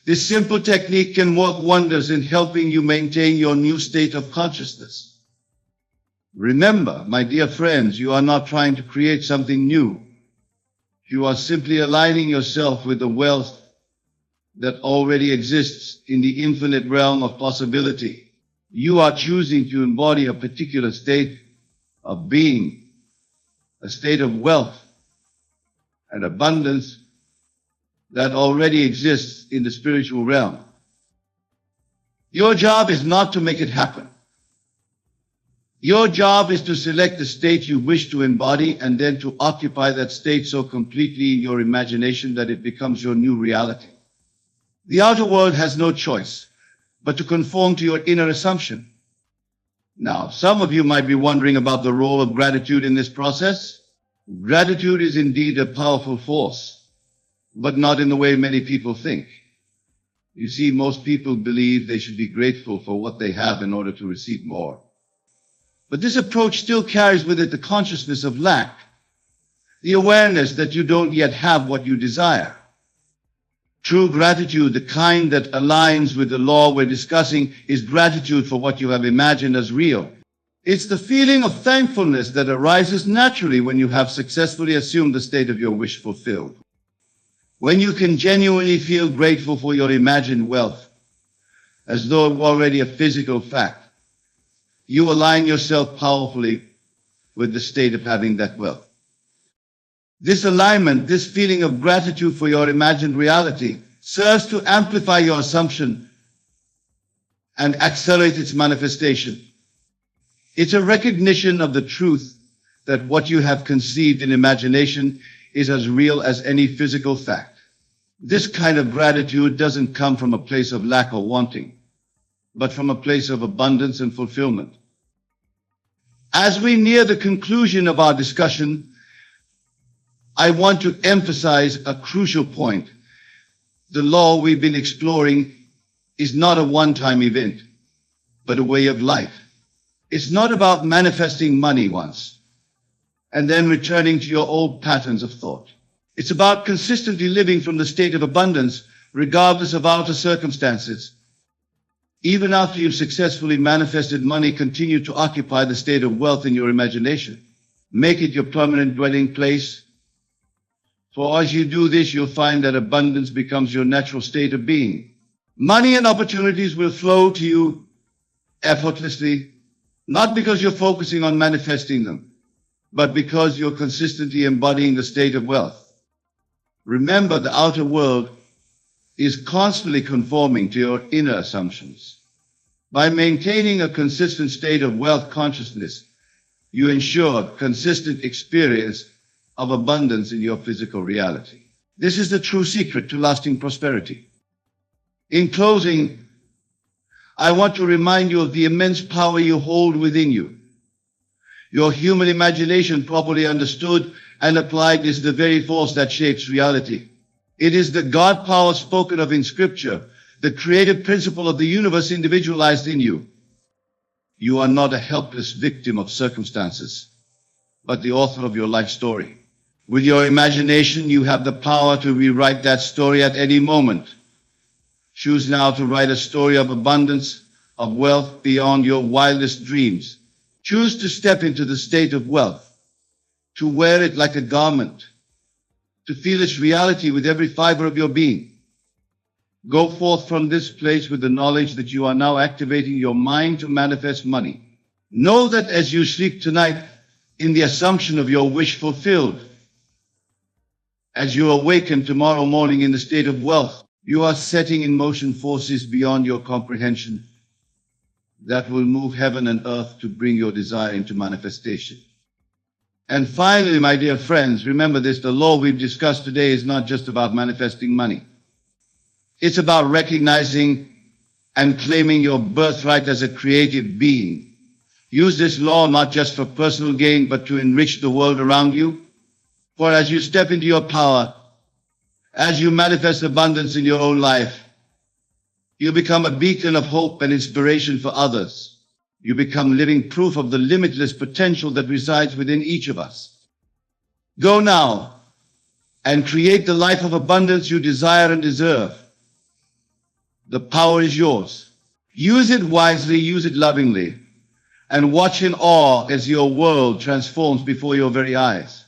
This simple technique can work wonders in helping you maintain your new state of consciousness. Remember, my dear friends, you are not trying to create something new. You are simply aligning yourself with the wealth that already exists in the infinite realm of possibility. You are choosing to embody a particular state of being, a state of wealth and abundance that already exists in the spiritual realm. Your job is not to make it happen. Your job is to select the state you wish to embody and then to occupy that state so completely in your imagination that it becomes your new reality. The outer world has no choice but to conform to your inner assumption. Now, some of you might be wondering about the role of gratitude in this process. Gratitude is indeed a powerful force, but not in the way many people think. You see, most people believe they should be grateful for what they have in order to receive more. But this approach still carries with it the consciousness of lack, the awareness that you don't yet have what you desire. True gratitude, the kind that aligns with the law we're discussing, is gratitude for what you have imagined as real. It's the feeling of thankfulness that arises naturally when you have successfully assumed the state of your wish fulfilled. When you can genuinely feel grateful for your imagined wealth, as though it were already a physical fact, you align yourself powerfully with the state of having that wealth. This alignment, this feeling of gratitude for your imagined reality, serves to amplify your assumption and accelerate its manifestation. It's a recognition of the truth that what you have conceived in imagination is as real as any physical fact. This kind of gratitude doesn't come from a place of lack or wanting, but from a place of abundance and fulfillment. As we near the conclusion of our discussion, I want to emphasize a crucial point. The law we've been exploring is not a one-time event, but a way of life. It's not about manifesting money once and then returning to your old patterns of thought. It's about consistently living from the state of abundance, regardless of outer circumstances. Even after you've successfully manifested money, continue to occupy the state of wealth in your imagination. Make it your permanent dwelling place. For as you do this, you'll find that abundance becomes your natural state of being. Money and opportunities will flow to you effortlessly, not because you're focusing on manifesting them, but because you're consistently embodying the state of wealth. Remember, the outer world is constantly conforming to your inner assumptions. By maintaining a consistent state of wealth consciousness, you ensure consistent experience of abundance in your physical reality. This is the true secret to lasting prosperity. In closing, I want to remind you of the immense power you hold within you. Your human imagination, properly understood and applied, is the very force that shapes reality. It is the God power spoken of in Scripture, the creative principle of the universe individualized in you. You are not a helpless victim of circumstances, but the author of your life story. With your imagination, you have the power to rewrite that story at any moment. Choose now to write a story of abundance, of wealth beyond your wildest dreams. Choose to step into the state of wealth, to wear it like a garment, to feel its reality with every fiber of your being. Go forth from this place with the knowledge that you are now activating your mind to manifest money. Know that as you sleep tonight in the assumption of your wish fulfilled, as you awaken tomorrow morning in the state of wealth, you are setting in motion forces beyond your comprehension that will move heaven and earth to bring your desire into manifestation. And finally, my dear friends, remember this: the law we've discussed today is not just about manifesting money. It's about recognizing and claiming your birthright as a creative being. Use this law not just for personal gain, but to enrich the world around you. For as you step into your power, as you manifest abundance in your own life, you become a beacon of hope and inspiration for others. You become living proof of the limitless potential that resides within each of us. Go now and create the life of abundance you desire and deserve. The power is yours. Use it wisely, use it lovingly, and watch in awe as your world transforms before your very eyes.